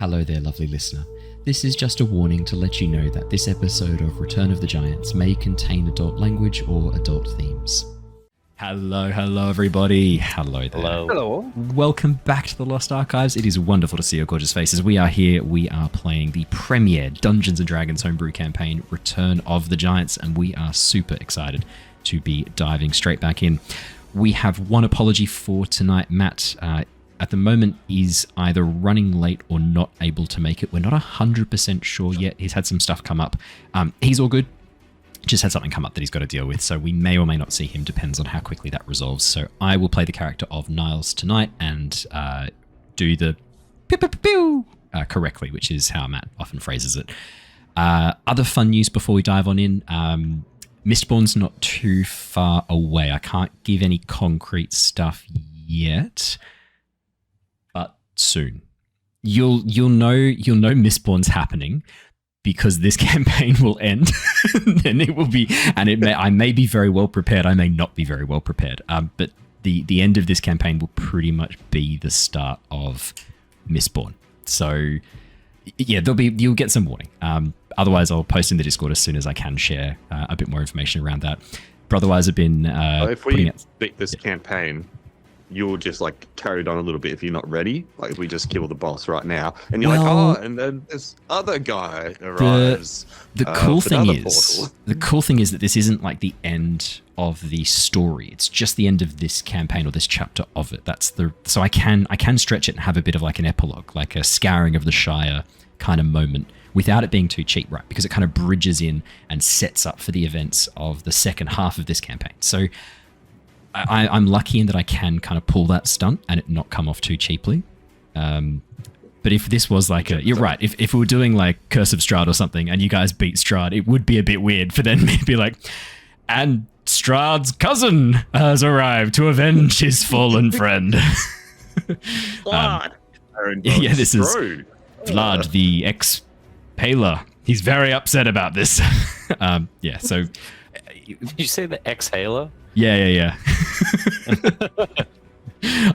Hello there, lovely listener. This is just a warning to let you know that this episode of Return of the Giants may contain adult language or adult themes. Hello everybody. Hello there. Hello. Welcome back to the Lost Archives. It is wonderful to see your gorgeous faces. We are here. We are playing the premiere Dungeons & Dragons homebrew campaign, Return of the Giants, and we are super excited to be diving straight back in. We have one apology for tonight. Matt, at the moment, is either running late or not able to make it. We're not 100% sure yet. He's had some stuff come up. He's all good. Just had something come up that he's got to deal with, so we may or may not see him, depends on how quickly that resolves. So I will play the character of Niles tonight and do the pew pew pew correctly, which is how Matt often phrases it. Other fun news before we dive on in. Mistborn's not too far away. I can't give any concrete stuff yet, but soon. You'll know Mistborn's happening, because this campaign will end, and it will be, and I may be very well prepared, I may not be very well prepared, but the end of this campaign will pretty much be the start of Mistborn. So, yeah, you'll get some warning. Otherwise, I'll post in the Discord as soon as I can share a bit more information around that. But otherwise, I've been if we beat this campaign, you'll just like carry it on a little bit if you're not ready. Like if we just kill the boss right now, and you're and then this other guy arrives. The cool thing is that this isn't like the end of the story. It's just the end of this campaign or this chapter of it. So I can stretch it and have a bit of like an epilogue, like a scouring of the Shire kind of moment, without it being too cheap, right? Because it kind of bridges in and sets up for the events of the second half of this campaign. So I'm lucky in that I can kind of pull that stunt and it not come off too cheaply. But if this was like you're right, if we were doing like Curse of Strahd or something and you guys beat Strahd, it would be a bit weird for them to be like, and Strahd's cousin has arrived to avenge his fallen friend. Vlad. This is Vlad, the ex-Paler. He's very upset about this. So... Did you say the exhaler? Yeah.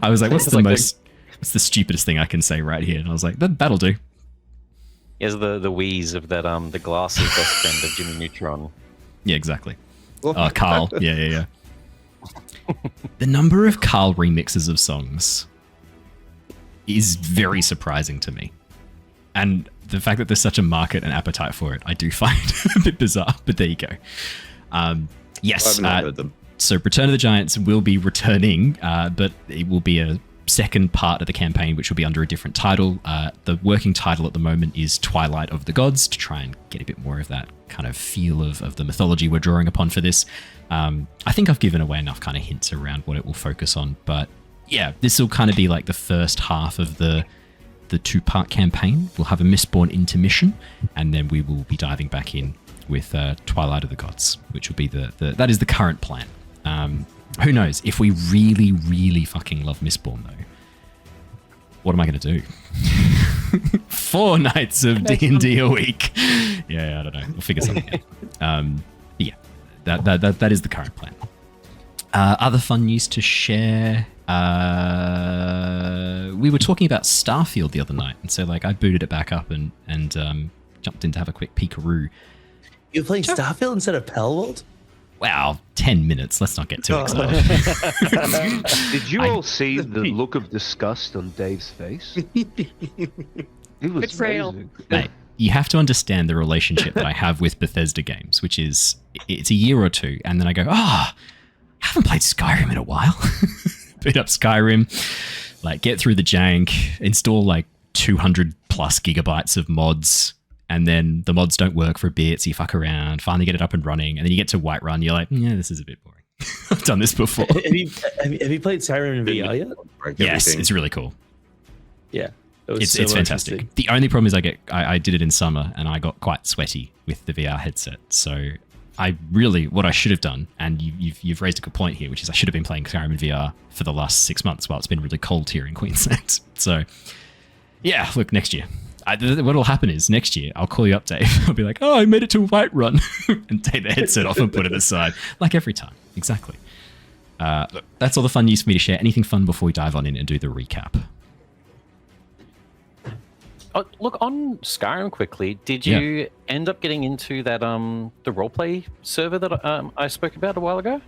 I was like, what's the stupidest thing I can say right here? And I was like, that'll do. Is the wheeze of that the glasses best friend of Jimmy Neutron. Yeah, exactly. Carl. Yeah. The number of Carl remixes of songs is very surprising to me. And the fact that there's such a market and appetite for it, I do find a bit bizarre, but there you go. Yes. I haven't heard them. So Return of the Giants will be returning, but it will be a second part of the campaign, which will be under a different title. The working title at the moment is Twilight of the Gods, to try and get a bit more of that kind of feel of the mythology we're drawing upon for this. I think I've given away enough kind of hints around what it will focus on, but yeah, this will kind of be like the first half of the two-part campaign. We'll have a Mistborn intermission, and then we will be diving back in with Twilight of the Gods, which will be that is the current plan. Who knows? If we really, really fucking love Mistborn, though, what am I going to do? 4 nights of D&D a week. Yeah, I don't know. We'll figure something out. Yeah, that is the current plan. Other fun news to share. We were talking about Starfield the other night, and so like I booted it back up and jumped in to have a quick peekaroo. You're playing Starfield instead of Palworld? Wow, 10 minutes. Let's not get too excited. Did you all see the look of disgust on Dave's face? It was betrayal. amazing. Mate, you have to understand the relationship that I have with Bethesda games, which is, it's a year or two, and then I go, I haven't played Skyrim in a while. Boot up Skyrim, like get through the jank, install like 200 plus gigabytes of mods, and then the mods don't work for a bit, so you fuck around, finally get it up and running, and then you get to Whiterun, you're like, yeah, this is a bit boring. I've done this before. Have you played Skyrim in VR yet? Yes, it's really cool. Yeah. It's fantastic. The only problem is I did it in summer, and I got quite sweaty with the VR headset, so what I should have done, and you've raised a good point here, which is I should have been playing Skyrim in VR for the last 6 months while it's been really cold here in Queensland. So, yeah, look, next year. What'll happen is next year I'll call you up, Dave. I'll be like, I made it to Whiterun, and take the headset off and put it aside, like every time. Exactly. Look, that's all the fun news for me to share. Anything fun before we dive on in and do the recap? Look, on Skyrim quickly, did you end up getting into that the roleplay server that I spoke about a while ago?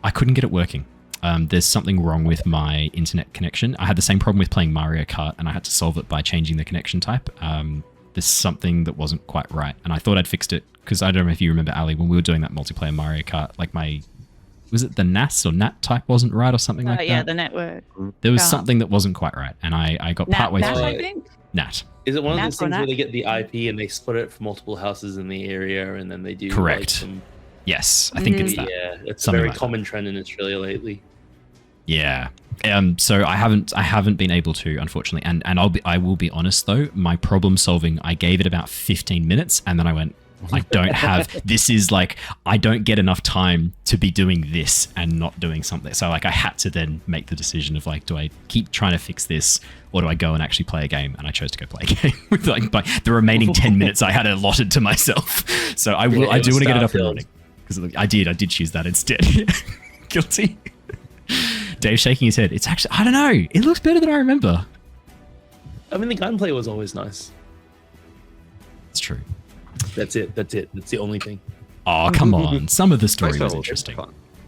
I couldn't get it working. There's something wrong with my internet connection. I had the same problem with playing Mario Kart, and I had to solve it by changing the connection type. There's something that wasn't quite right, and I thought I'd fixed it, because I don't know if you remember, Ali, when we were doing that multiplayer Mario Kart, like was it the NAS or NAT type wasn't right or something like that? Yeah, the network. There was something that wasn't quite right, and I got partway NAT, through. I think? NAT. Is it one of Nat those or things Nat? where they get the IP and they split it for multiple houses in the area, and then they do Correct. Like, some... Yes, I think it's that. Yeah, it's a Something very like common trend in Australia lately. Yeah. So I haven't been able to, unfortunately. And I will be honest though, my problem solving, I gave it about 15 minutes, and then I went, I don't have, I don't get enough time to be doing this and not doing something. So like I had to then make the decision of like, do I keep trying to fix this, or do I go and actually play a game? And I chose to go play a game with like by the remaining 10 minutes I had allotted to myself. So I do want to get it up and running, because I did choose that instead. Guilty. Dave's shaking his head. It's actually, I don't know. It looks better than I remember. I mean, the gunplay was always nice. It's true. That's it. That's the only thing. Oh, come on. Some of the story was interesting.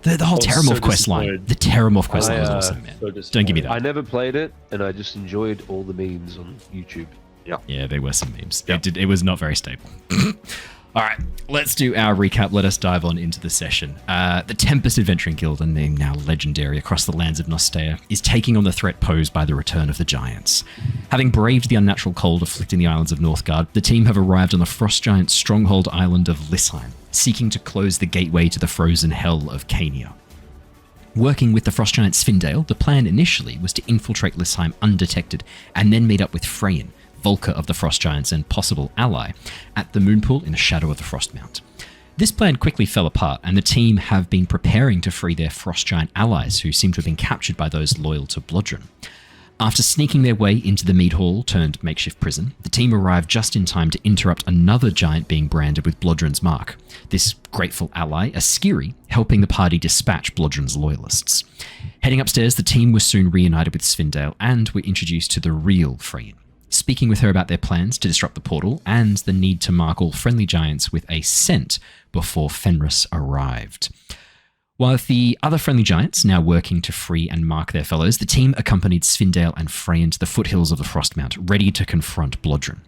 The whole Terramorph quest line. The Terramorph quest line was awesome, man. Don't give me that. I never played it, and I just enjoyed all the memes on YouTube. Yeah, there were some memes. It was not very stable. All right, let's do our recap. Let us dive on into the session. The Tempest Adventuring Guild, a name now legendary across the lands of Nostea, is taking on the threat posed by the return of the Giants. Having braved the unnatural cold afflicting the islands of Northgard, the team have arrived on the Frost Giant stronghold island of Lissheim, seeking to close the gateway to the frozen hell of Cania. Working with the Frost Giant Svindale, the plan initially was to infiltrate Lissheim undetected and then meet up with Freyin, Volker of the Frost Giants and possible ally, at the Moonpool in the shadow of the Frost Mount. This plan quickly fell apart, and the team have been preparing to free their Frost Giant allies who seem to have been captured by those loyal to Blodren. After sneaking their way into the mead hall turned makeshift prison, the team arrived just in time to interrupt another giant being branded with Blodren's mark. This grateful ally, a Skiri, helping the party dispatch Blodren's loyalists. Heading upstairs, the team was soon reunited with Svindale and were introduced to the real Freyin, speaking with her about their plans to disrupt the portal and the need to mark all friendly giants with a scent before Fenris arrived. While with the other friendly giants now working to free and mark their fellows, the team accompanied Svindale and Freyin to the foothills of the Frostmount, ready to confront Blodren.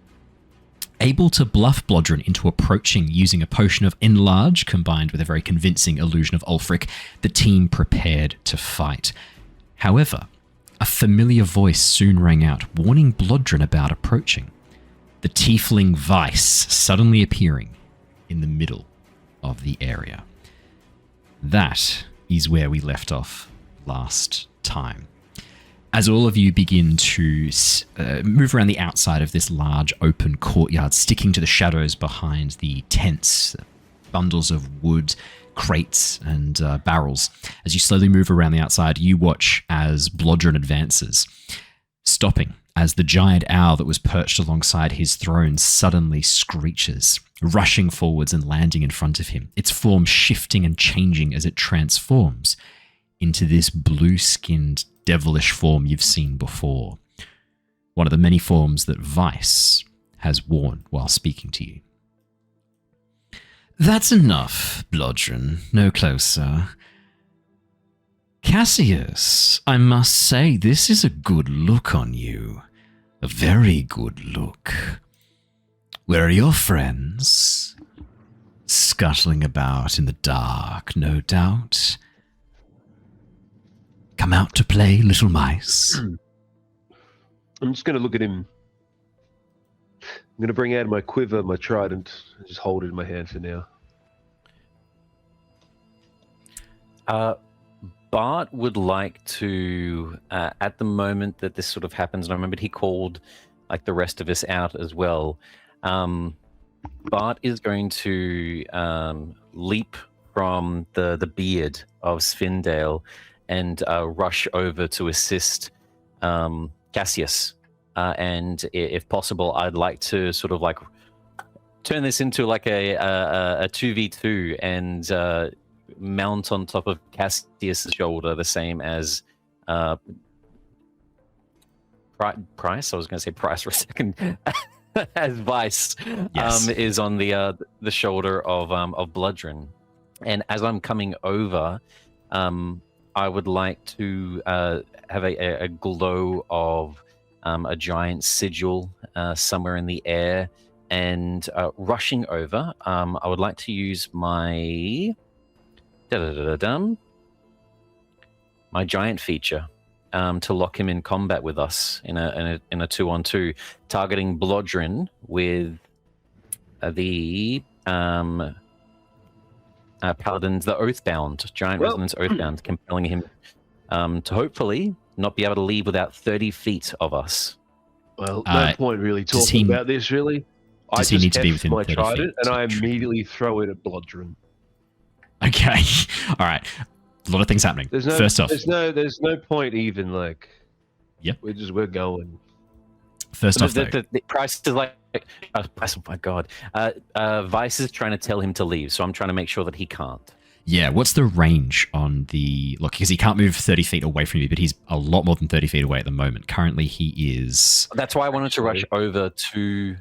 Able to bluff Blodren into approaching using a potion of Enlarge combined with a very convincing illusion of Ulfric, the team prepared to fight. However, a familiar voice soon rang out, warning Blodren about approaching. The tiefling Vice suddenly appearing in the middle of the area. That is where we left off last time. As all of you begin to move around the outside of this large open courtyard, sticking to the shadows behind the tents, bundles of wood, crates and barrels. As you slowly move around the outside, you watch as Blodren advances, stopping as the giant owl that was perched alongside his throne suddenly screeches, rushing forwards and landing in front of him, its form shifting and changing as it transforms into this blue-skinned, devilish form you've seen before. One of the many forms that Vice has worn while speaking to you. That's enough, Blodren. No closer. Cassius, I must say, this is a good look on you. A very good look. Where are your friends? Scuttling about in the dark, no doubt. Come out to play, little mice. I'm just going to look at him. I'm going to bring out my quiver, my trident, and just hold it in my hand for now. Bart would like to, at the moment that this sort of happens, and I remembered he called like the rest of us out as well. Bart is going to leap from the beard of Svindale and rush over to assist Cassius. And if possible, I'd like to sort of like turn this into like a 2v2 and mount on top of Cassius' shoulder, the same as Price. I was going to say Price for a second. as Vice Yes. is on the shoulder of Blodren, and as I'm coming over, I would like to have a glow of a giant sigil somewhere in the air, and rushing over, I would like to use my my giant feature to lock him in combat with us in a 2-on-2, targeting Blodren with the Paladin's the Oathbound, Giant Resonance Oathbound, compelling him to hopefully not be able to leave without 30 feet of us. Well, no point really talking about this, really. Does he need to be within my 30 trident, feet and I to trigger? immediately throw it at Blodren. Okay. All right. A lot of things happening. First off, there's no point even like. Yep. We're going. First off, though, The price is like, oh my god, Vice is trying to tell him to leave, so I'm trying to make sure that he can't. yeah, what's the range on the look? Because he can't move 30 feet away from you, but he's a lot more than 30 feet away at the moment. Currently, he is. That's why I wanted to rush over to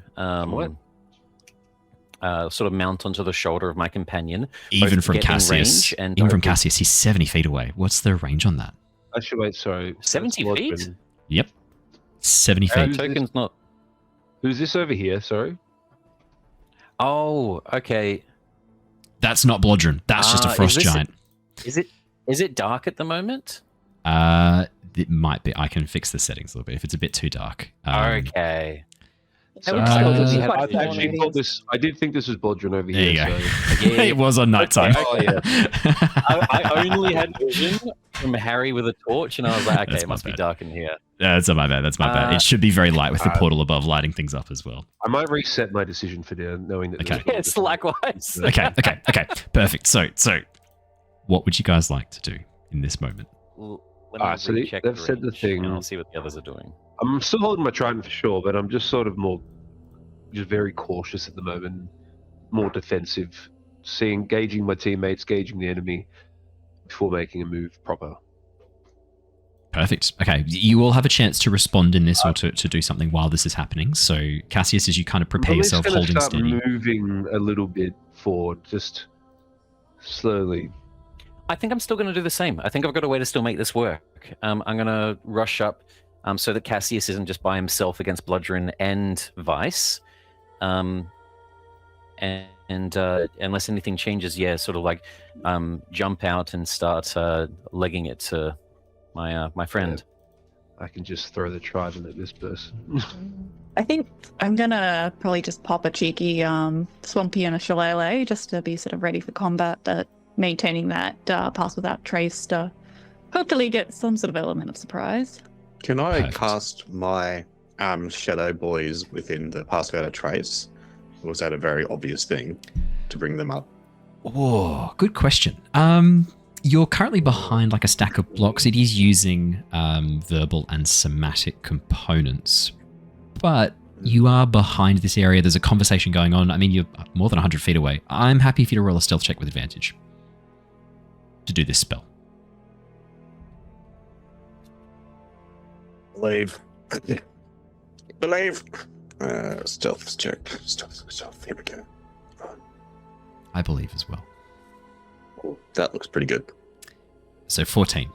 sort of mount onto the shoulder of my companion. Even both from get in Cassius, range and even from hopefully- Cassius, he's 70 feet away. What's the range on that? Actually, wait, sorry. 70 That's feet? Blodren. Yep, 70 Uh, feet. token's not. Who's this over here? Sorry. Oh, okay. That's not Blodren. That's just a is frost this giant. Is it dark at the moment? It might be. I can fix the settings a little bit if it's a bit too dark. Okay. So would I still actually be had- quite I actually fun. thought this. I did think this was Blodren over There here. you go. So. Yeah. It was on nighttime. Oh, yeah. I only had vision from Harry with a torch, and I was like, okay, That's it my must be bad. dark in here. That's not my bad. That's my bad. It should be very light with the uh, portal above lighting things up as well. I might reset my decision for now, knowing that. Okay. Yes, likewise. Okay. Perfect. So, what would you guys like to do in this moment? Let me so recheck they've said the range, thing. and I'll see what the others are doing. I'm still holding my trident for sure, but I'm just sort of just very cautious at the moment, more defensive, gauging my teammates, gauging the enemy before making a move proper. Perfect. Okay. You all have a chance to respond in this or to do something while this is happening. So, Cassius, as you kind of prepare I'm just yourself, gonna holding start steady. moving a little bit forward, just slowly. I think I'm still going to do the same. I think I've got a way to still make this work. I'm going to rush up so that Cassius isn't just by himself against Blodren and Vice. And unless anything changes, sort of like jump out and start legging it to my friend. I can just throw the trident at this person. I think I'm gonna probably just pop a cheeky Swampy and a Shillelagh just to be sort of ready for combat, but maintaining that pass without trace to hopefully get some sort of element of surprise. Can I Perfect. cast my shadow boys within the pass without a trace? Or was that a very obvious thing to bring them up? Oh, good question. You're currently behind like a stack of blocks. It is using verbal and somatic components, but you are behind this area. There's a conversation going on. I mean, you're more than 100 feet away. I'm happy for you to roll a stealth check with advantage to do this spell. Believe. Stealth check. Stealth. Here we go. I believe as well. Oh, that looks pretty good. So 14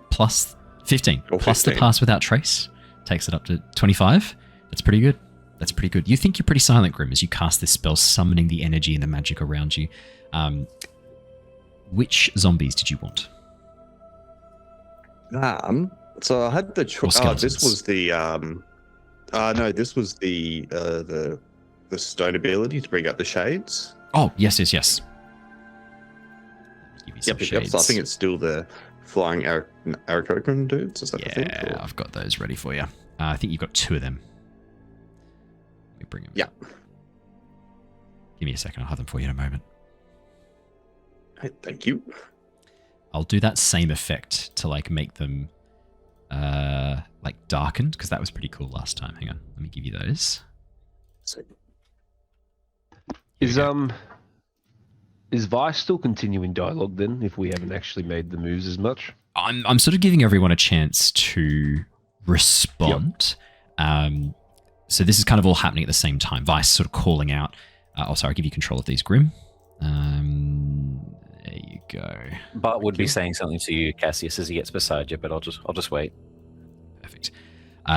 plus 15 Or plus the 15. pass without trace takes it up to 25. That's pretty good. That's pretty good. You think you're pretty silent, Grim, as you cast this spell, summoning the energy and the magic around you. Which zombies did you want? So I had the Or choice. skeletons. This was the no, this was the stone ability to bring up the shades. Oh, yes. Give you some Yep. So I shades. think it's still the flying Aarakocra dudes. Is that the thing? Yeah, Or- I've got those ready for you. I think you've got 2 of them. Let me bring them. Yeah. Give me a second. I'll have them for you in a moment. Hey, thank you. I'll do that same effect to like make them like darkened, because that was pretty cool last time. Hang on. Let me give you those. So, Is Vice still continuing dialogue then? If we haven't actually made the moves as much, I'm sort of giving everyone a chance to respond. So this is kind of all happening at the same time. Vice sort of calling out. I'll give you control of these, Grim. There you go. Bart would be saying something to you, Cassius, as he gets beside you, but I'll just wait. Perfect.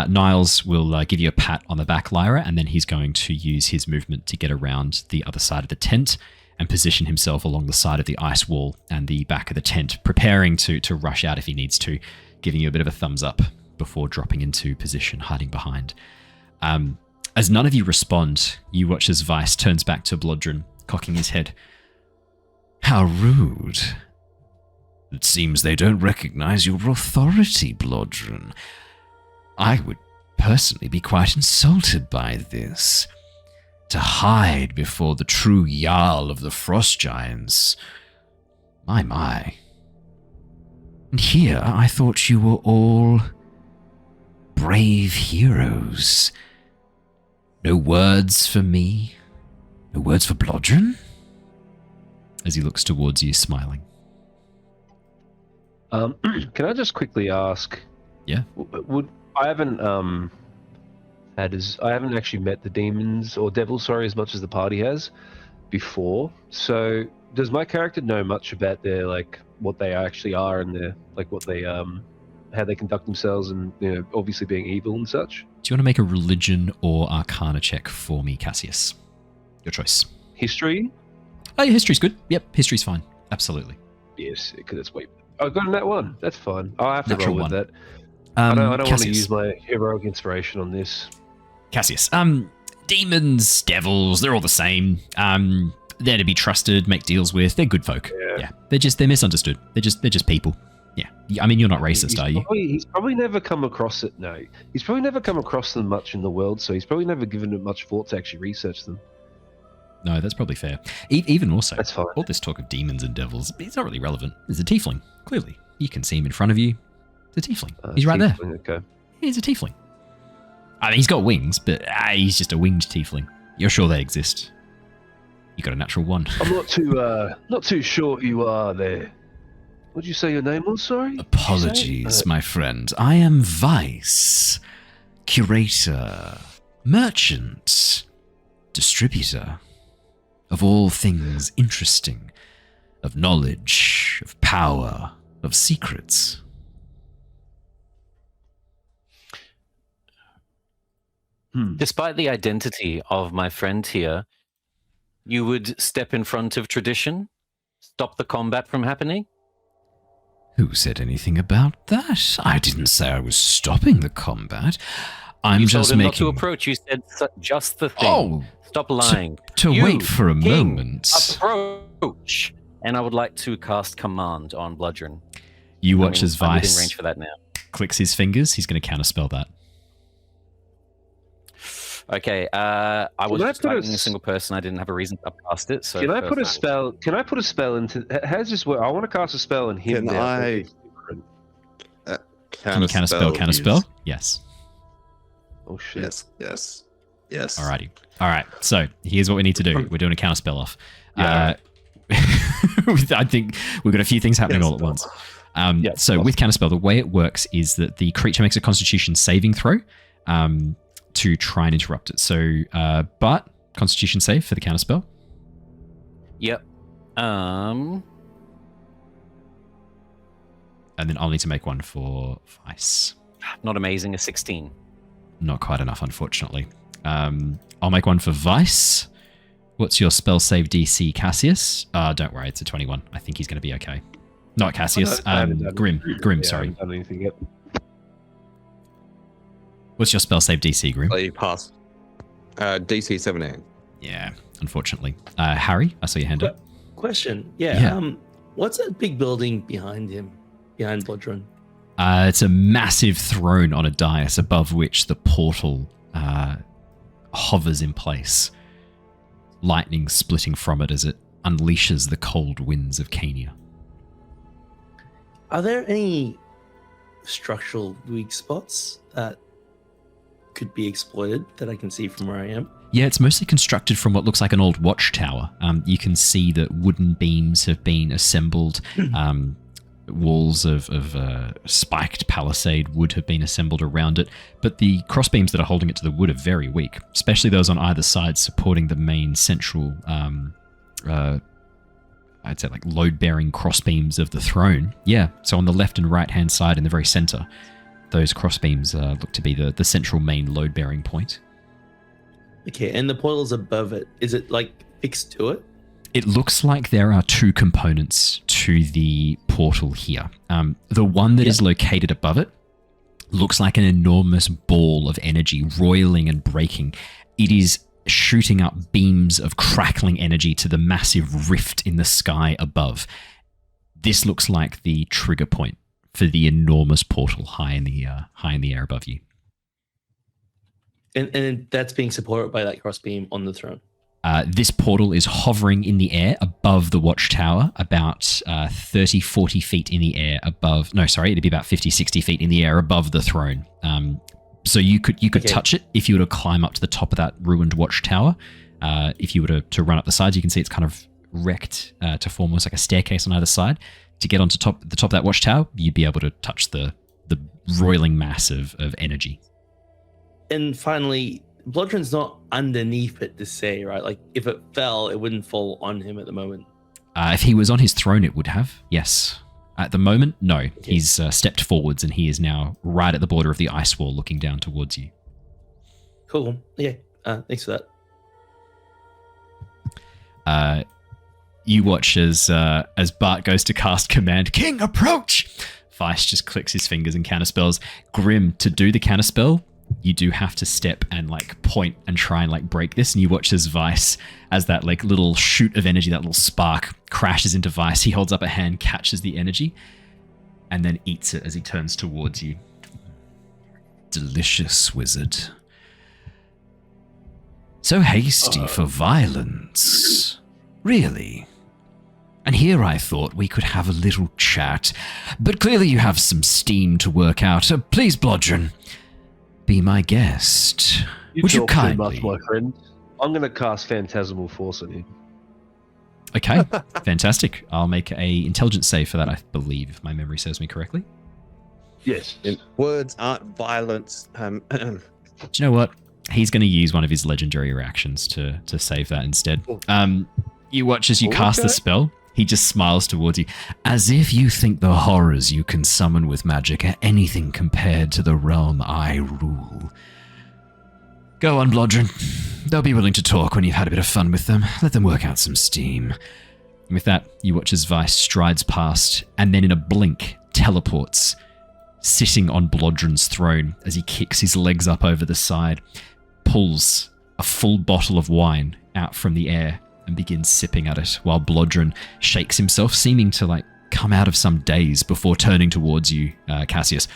Niles will give you a pat on the back, Lyra, and then he's going to use his movement to get around the other side of the tent and position himself along the side of the ice wall and the back of the tent, preparing to rush out if he needs to, giving you a bit of a thumbs up before dropping into position, hiding behind. As none of you respond, you watch as Vice turns back to Blodren, cocking his head. How rude. It seems they don't recognize your authority, Blodren. I would personally be quite insulted by this. To hide before the true Jarl of the Frost Giants. My. And here I thought you were all brave heroes. No words for me? No words for Blodren? As he looks towards you, smiling. Can I just quickly ask? Yeah. I haven't actually met the demons or devils, as much as the party has before. So does my character know much about their what they actually are and their what they how they conduct themselves and obviously being evil and such? Do you want to make a religion or arcana check for me, Cassius? Your choice. History? Oh, yeah, history's good. Yep, history's fine. Absolutely. Yes, because it's way. I got in that one. That's fine. I'll have to Natural roll with one. that. I don't want to Cassius. use my heroic inspiration on this. Cassius. Demons, devils, they're all the same. They're to be trusted, make deals with. They're good folk. Yeah. They're misunderstood. They're just people. Yeah. I mean, you're not racist, are you? He's probably never come across it. No, he's probably never come across them much in the world, so he's probably never given it much thought to actually research them. No, that's probably fair. Even more so, That's fine. all this talk of demons and devils, it's not really relevant. There's a tiefling, clearly. You can see him in front of you. It's a tiefling. He's right there. Okay. He's a tiefling. I mean, he's got wings, but he's just a winged tiefling. You're sure they exist. You got a natural one. I'm not too sure who you are there. What did you say your name was? Sorry. Apologies, my friend. I am Vice, curator, merchant, distributor of all things interesting, of knowledge, of power, of secrets. Despite the identity of my friend here, you would step in front of tradition, stop the combat from happening? Who said anything about that? I didn't say I was stopping the combat. I'm You just told him making... not to approach. You said just the thing. Oh, Stop lying. to You, wait for a king, moment. Approach. And I would like to cast command on Blodren. You watch as I'm within Vice range for that now. clicks his fingers. He's going to counterspell that. Okay, I was Can I just put a targeting a s- single person. I didn't have a reason to cast it. So Can I put a first- spell? Can I put a spell into? How's this work? I want to cast a spell on him. Can now. I- Can you counterspell? Yes. Oh shit! Yes. Alrighty. All right. So here's what we need to do. We're doing a counterspell off. Yeah. I think we've got a few things happening all at once. So with counterspell, the way it works is that the creature makes a Constitution saving throw to try and interrupt it. So, but Constitution save for the counterspell. Yep. And then I'll need to make one for Vice. Not amazing. A 16. Not quite enough, unfortunately. I'll make one for Vice. What's your spell save DC, Cassius? Don't worry, it's a 21. I think he's going to be okay. Not Cassius. I haven't done Grim. I Sorry. haven't done anything yet. What's your spell save DC, Grim? So you pass. DC 17. Yeah, unfortunately. Harry, I saw your hand up. Question. Yeah. What's that big building behind him? Behind Blodren? It's a massive throne on a dais above which the portal hovers in place. Lightning splitting from it as it unleashes the cold winds of Cania. Are there any structural weak spots that could be exploited that I can see from where I am? Yeah, it's mostly constructed from what looks like an old watchtower. You can see that wooden beams have been assembled walls of spiked palisade wood have been assembled around it, but the crossbeams that are holding it to the wood are very weak, especially those on either side supporting the main central, I'd say like load-bearing crossbeams of the throne. Yeah, so on the left and right-hand side in the very center, those crossbeams look to be the central main load-bearing point. Okay, and the portal's above it. Is it like fixed to it? It looks like there are two components to the portal here. The one that is located above it looks like an enormous ball of energy roiling and breaking. It is shooting up beams of crackling energy to the massive rift in the sky above. This looks like the trigger point for the enormous portal high in the air above you. And that's being supported by that crossbeam on the throne. This portal is hovering in the air above the watchtower, about 30, 40 feet in the air above... No, sorry, it'd be about 50, 60 feet in the air above the throne. So you could touch it if you were to climb up to the top of that ruined watchtower. If you were to run up the sides, you can see it's kind of wrecked to form almost like a staircase on either side. To get onto the top of that watchtower, you'd be able to touch the roiling mass of energy. And finally, Blodren's not underneath it to say, right? Like, if it fell, it wouldn't fall on him at the moment. If he was on his throne, it would have, yes. At the moment, no. Okay. He's stepped forwards and he is now right at the border of the ice wall looking down towards you. Cool. Yeah, thanks for that. You watch as Bart goes to cast Command King, approach! Vice just clicks his fingers and counterspells. Grim, to do the counterspell, you do have to step and like point and try and like break this. And you watch as Vice, as that like little shoot of energy, that little spark crashes into Vice. He holds up a hand, catches the energy, and then eats it as he turns towards you. Delicious, wizard. So hasty for violence. Really? And here I thought we could have a little chat. But clearly you have some steam to work out. Please, Blodren, be my guest. Would you kindly? Much, my friend. I'm going to cast Phantasmal Force on him. Okay, fantastic. I'll make a intelligence save for that, I believe, if my memory serves me correctly. Yes. Words aren't violence. Do you know what? He's going to use one of his legendary reactions to save that instead. You watch as you cast the spell. He just smiles towards you, as if you think the horrors you can summon with magic are anything compared to the realm I rule. Go on, Blodren. They'll be willing to talk when you've had a bit of fun with them. Let them work out some steam. And with that, you watch as Vice strides past, and then in a blink, teleports, sitting on Blodren's throne as he kicks his legs up over the side, pulls a full bottle of wine out from the air, and begins sipping at it while Blodren shakes himself, seeming to like come out of some daze before turning towards you, Cassius.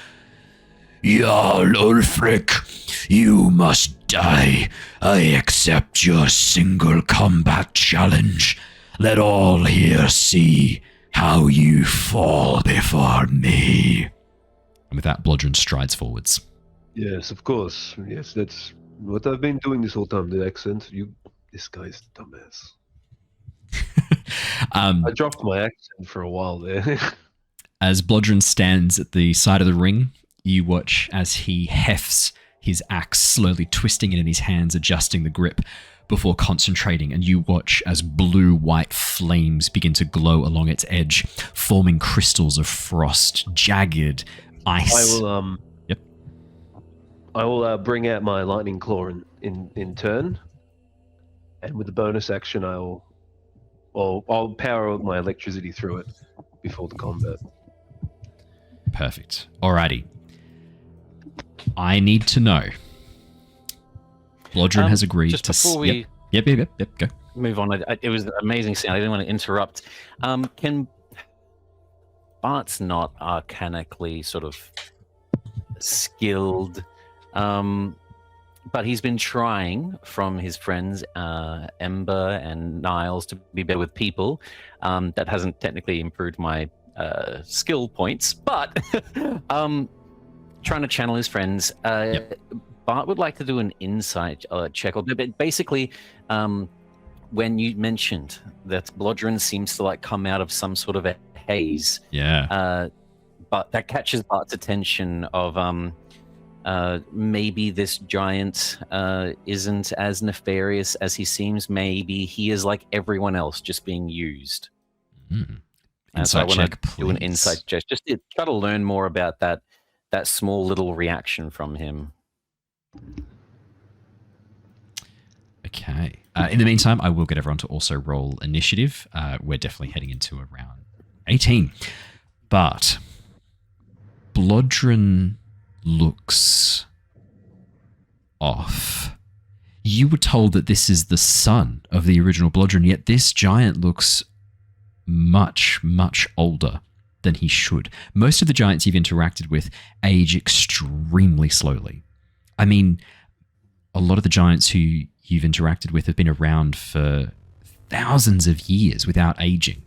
Jarl Ulfric, you must die. I accept your single combat challenge. Let all here see how you fall before me. And with that, Blodren strides forwards. Yes, of course. Yes, that's what I've been doing this whole time, the accent. This guy's a dumbass. I dropped my accent for a while there. As Blodren stands at the side of the ring, you watch as he hefts his axe, slowly twisting it in his hands, adjusting the grip before concentrating, and you watch as blue-white flames begin to glow along its edge, forming crystals of frost, jagged ice. I will bring out my lightning claw in turn, and with the bonus action, I'll power my electricity through it before the combat. Perfect. Alrighty. I need to know. Blodren has agreed just to... Before we Yep, go. move on, it was an amazing scene. I didn't want to interrupt. Bart's not arcanically sort of skilled, but he's been trying from his friends Ember and Niles to be better with people. That hasn't technically improved my skill points, but trying to channel his friends. Bart would like to do an insight check. But basically, when you mentioned that Blodren seems to like come out of some sort of a haze. Yeah. But that catches Bart's attention of maybe this giant isn't as nefarious as he seems. Maybe he is like everyone else, just being used. So I want to do an insight check, just to try to learn more about that small little reaction from him. Okay. In the meantime, I will get everyone to also roll initiative. We're definitely heading into a round 18. But Blodren looks off. You were told that this is the son of the original Blodren, yet this giant looks much, much older than he should. Most of the giants you've interacted with age extremely slowly. I mean, a lot of the giants who you've interacted with have been around for thousands of years without aging.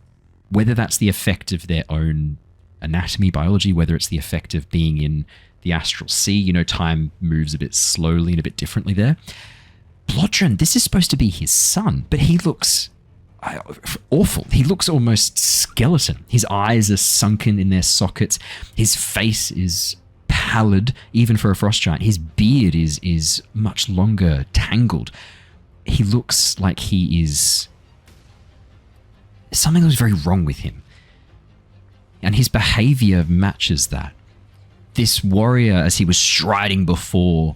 Whether that's the effect of their own anatomy, biology, whether it's the effect of being in the astral sea, you know, time moves a bit slowly and a bit differently there. Blodren, this is supposed to be his son, but he looks awful. He looks almost skeleton. His eyes are sunken in their sockets. His face is pallid, even for a frost giant. His beard is much longer, tangled. He looks like he is... Something was very wrong with him. And his behavior matches that. This warrior, as he was striding before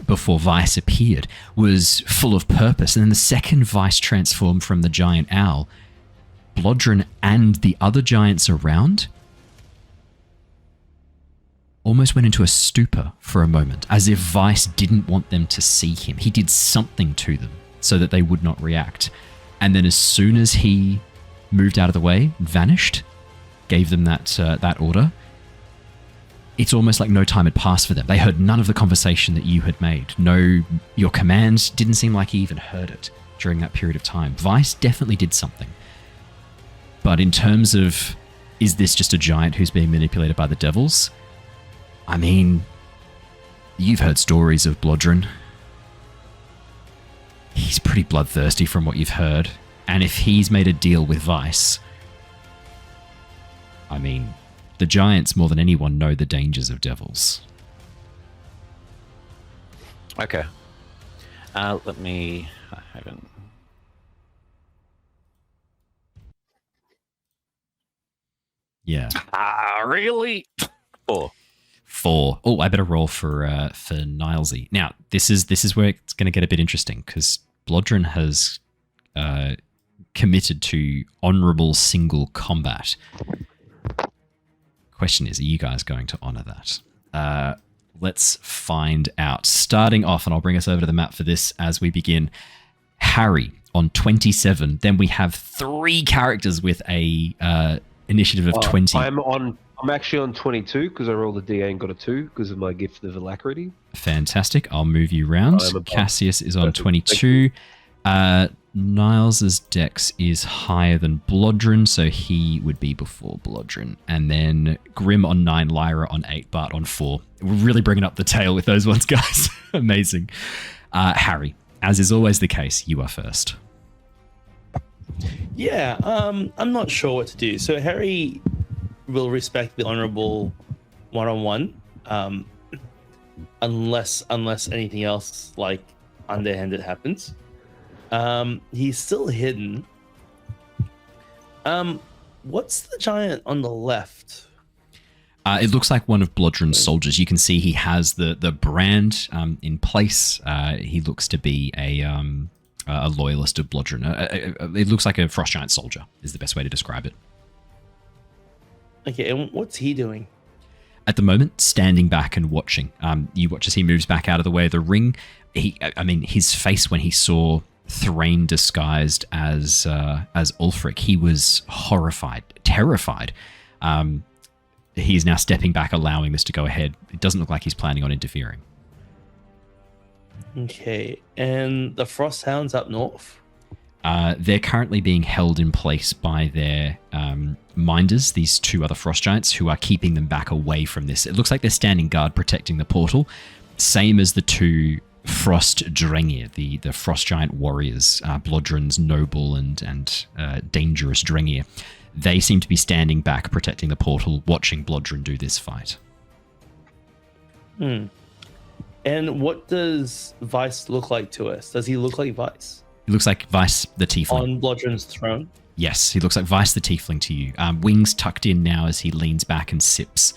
Vice appeared, was full of purpose. And then the second Vice transformed from the giant owl, Blodren and the other giants around almost went into a stupor for a moment, as if Vice didn't want them to see him. He did something to them so that they would not react. And then as soon as he moved out of the way, vanished, gave them that order, it's almost like no time had passed for them. They heard none of the conversation that you had made. No, your commands didn't seem like he even heard it during that period of time. Vice definitely did something. But in terms of, is this just a giant who's being manipulated by the devils? I mean, you've heard stories of Blodren. He's pretty bloodthirsty from what you've heard. And if he's made a deal with Vice, I mean, the giants more than anyone know the dangers of devils. Okay. Let me... I haven't... Yeah. Really? 4. Oh, I better roll for Nilesy. Now, this is where it's going to get a bit interesting, because Blodren has committed to honorable single combat. Question is, are you guys going to honor that? Let's find out. Starting off, and I'll bring us over to the map for this as we begin. Harry on 27. Then we have 3 characters with a initiative of 20. I'm actually on 22 because I rolled a D8 and got a 2 because of my gift of alacrity. Fantastic. I'll move you around. Cassius is on 22. Niles' dex is higher than Blodren, so he would be before Blodren. And then Grim on 9, Lyra on 8, Bart on 4. We're really bringing up the tail with those ones, guys. Amazing. Harry, as is always the case, you are first. Yeah, I'm not sure what to do. So Harry will respect the honorable one-on-one, unless anything else like underhanded happens. He's still hidden. What's the giant on the left? It looks like one of Blodren's soldiers. You can see he has the brand in place. He looks to be a loyalist of Blodren. It looks like a frost giant soldier is the best way to describe it. Okay, and what's he doing? At the moment, standing back and watching. You watch as he moves back out of the way of the ring. His face when he saw Thrain disguised as Ulfric, he was horrified, terrified. He is now stepping back, allowing this to go ahead. It doesn't look like he's planning on interfering. Okay, and the Frost Hounds up north? They're currently being held in place by their minders, these 2 other frost giants, who are keeping them back away from this. It looks like they're standing guard protecting the portal, same as the 2 Frost Drengir, the frost giant warriors, Blodren's noble and dangerous Drengir. They seem to be standing back, protecting the portal, watching Blodren do this fight. And what does Vice look like to us? Does he look like Vice? He looks like Vice the Tiefling. On Blodren's throne? Yes, he looks like Vice the Tiefling to you. Wings tucked in now as he leans back and sips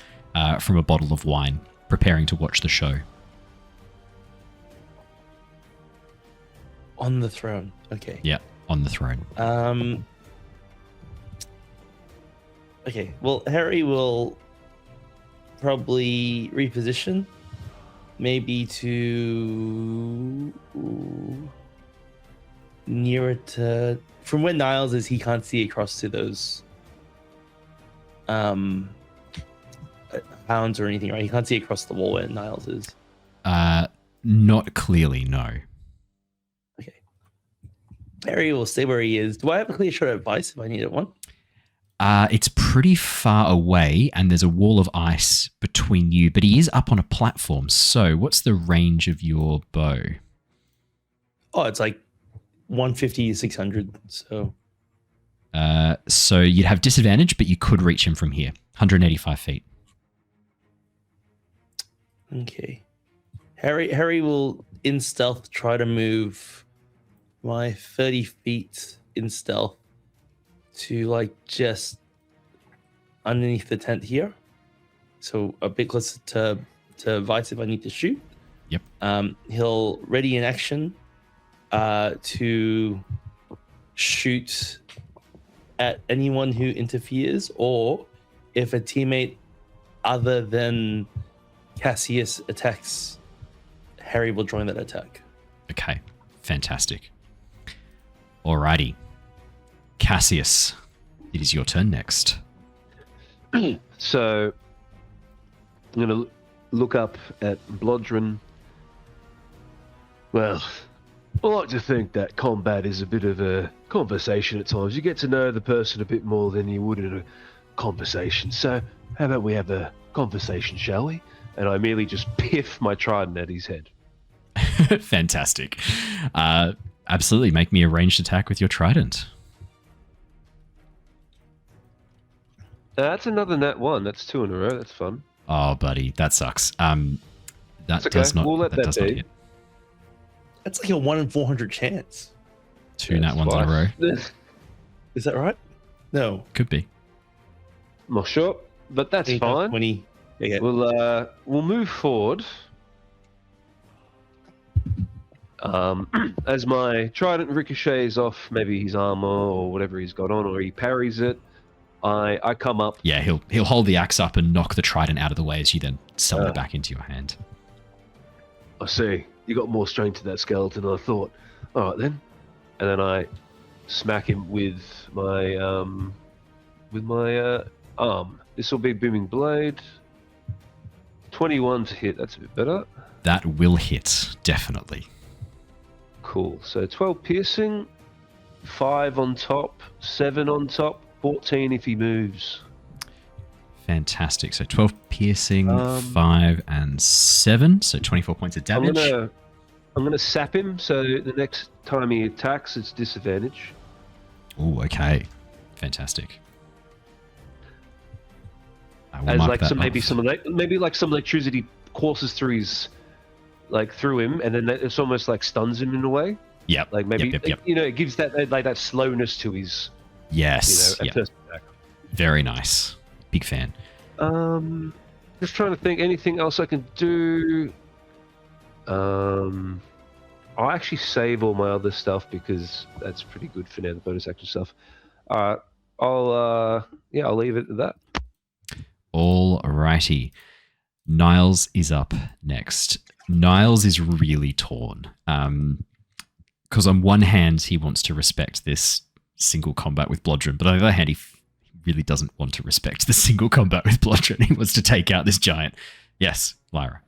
from a bottle of wine, preparing to watch the show. On the throne. Okay. Yeah, on the throne. Okay. Well, Harry will probably reposition, maybe to nearer to from where Niles is. He can't see across to those hounds or anything, right? He can't see across the wall where Niles is. Not clearly, no. Okay. Harry will stay where he is. Do I have a clear shot at Vice if I needed one? It's pretty far away, and there's a wall of ice between you, but he is up on a platform. So what's the range of your bow? Oh, it's like 150 to 600, so... So you'd have disadvantage, but you could reach him from here. 185 feet. Okay. Harry will, in stealth, try to move my 30 feet in stealth to, like, just underneath the tent here. So a bit closer to Vice if I need to shoot. Yep. He'll ready in action to shoot at anyone who interferes, or if a teammate other than Cassius attacks, Harry will join that attack. Okay, fantastic. Alrighty. Cassius, it is your turn next. So I'm going to look up at Blodren. Well, I like to think that combat is a bit of a conversation at times. You get to know the person a bit more than you would in a conversation. So how about we have a conversation, shall we? And I merely just piff my trident at his head. Fantastic. Absolutely. Make me a ranged attack with your trident. That's another nat 1. That's 2 in a row. That's fun. Oh, buddy, that sucks. That okay. does not. We'll let that does not be. hit. That's like a 1 in 400 chance. 2 nat ones in a row. Is that right? No. Could be. I'm not sure, but that's fine. 20. Okay. We'll move forward. As my trident ricochets off maybe his armor or whatever he's got on, or he parries it, I come up. Yeah, he'll hold the axe up and knock the trident out of the way as you then summon it back into your hand. I see. You got more strength to that skeleton than I thought. All right then, and then I smack him with my arm. This will be booming blade. 21 to hit. That's a bit better. That will hit, definitely. Cool. So 12 piercing, 5 on top, 7 on top, 14 if he moves. Fantastic. So 12 piercing, 5 and 7. So 24 points of damage. I'm gonna sap him. So the next time he attacks, it's disadvantage. Oh, okay. Fantastic. As like maybe some electricity courses through his, through him, and then it's almost like stuns him in a way. Yep. Like maybe Yep. it gives that slowness to his. Yes. First attack. Very nice. Big fan. Just trying to think anything else I can do. I'll actually save all my other stuff because that's pretty good for now, the bonus action stuff. I'll leave it at that. Alrighty. Niles is up next. Niles is really torn. Because on one hand, he wants to respect this single combat with Blodren, but on the other hand, he really doesn't want to respect the single combat with Blodren. He wants to take out this giant. Yes, Lyra.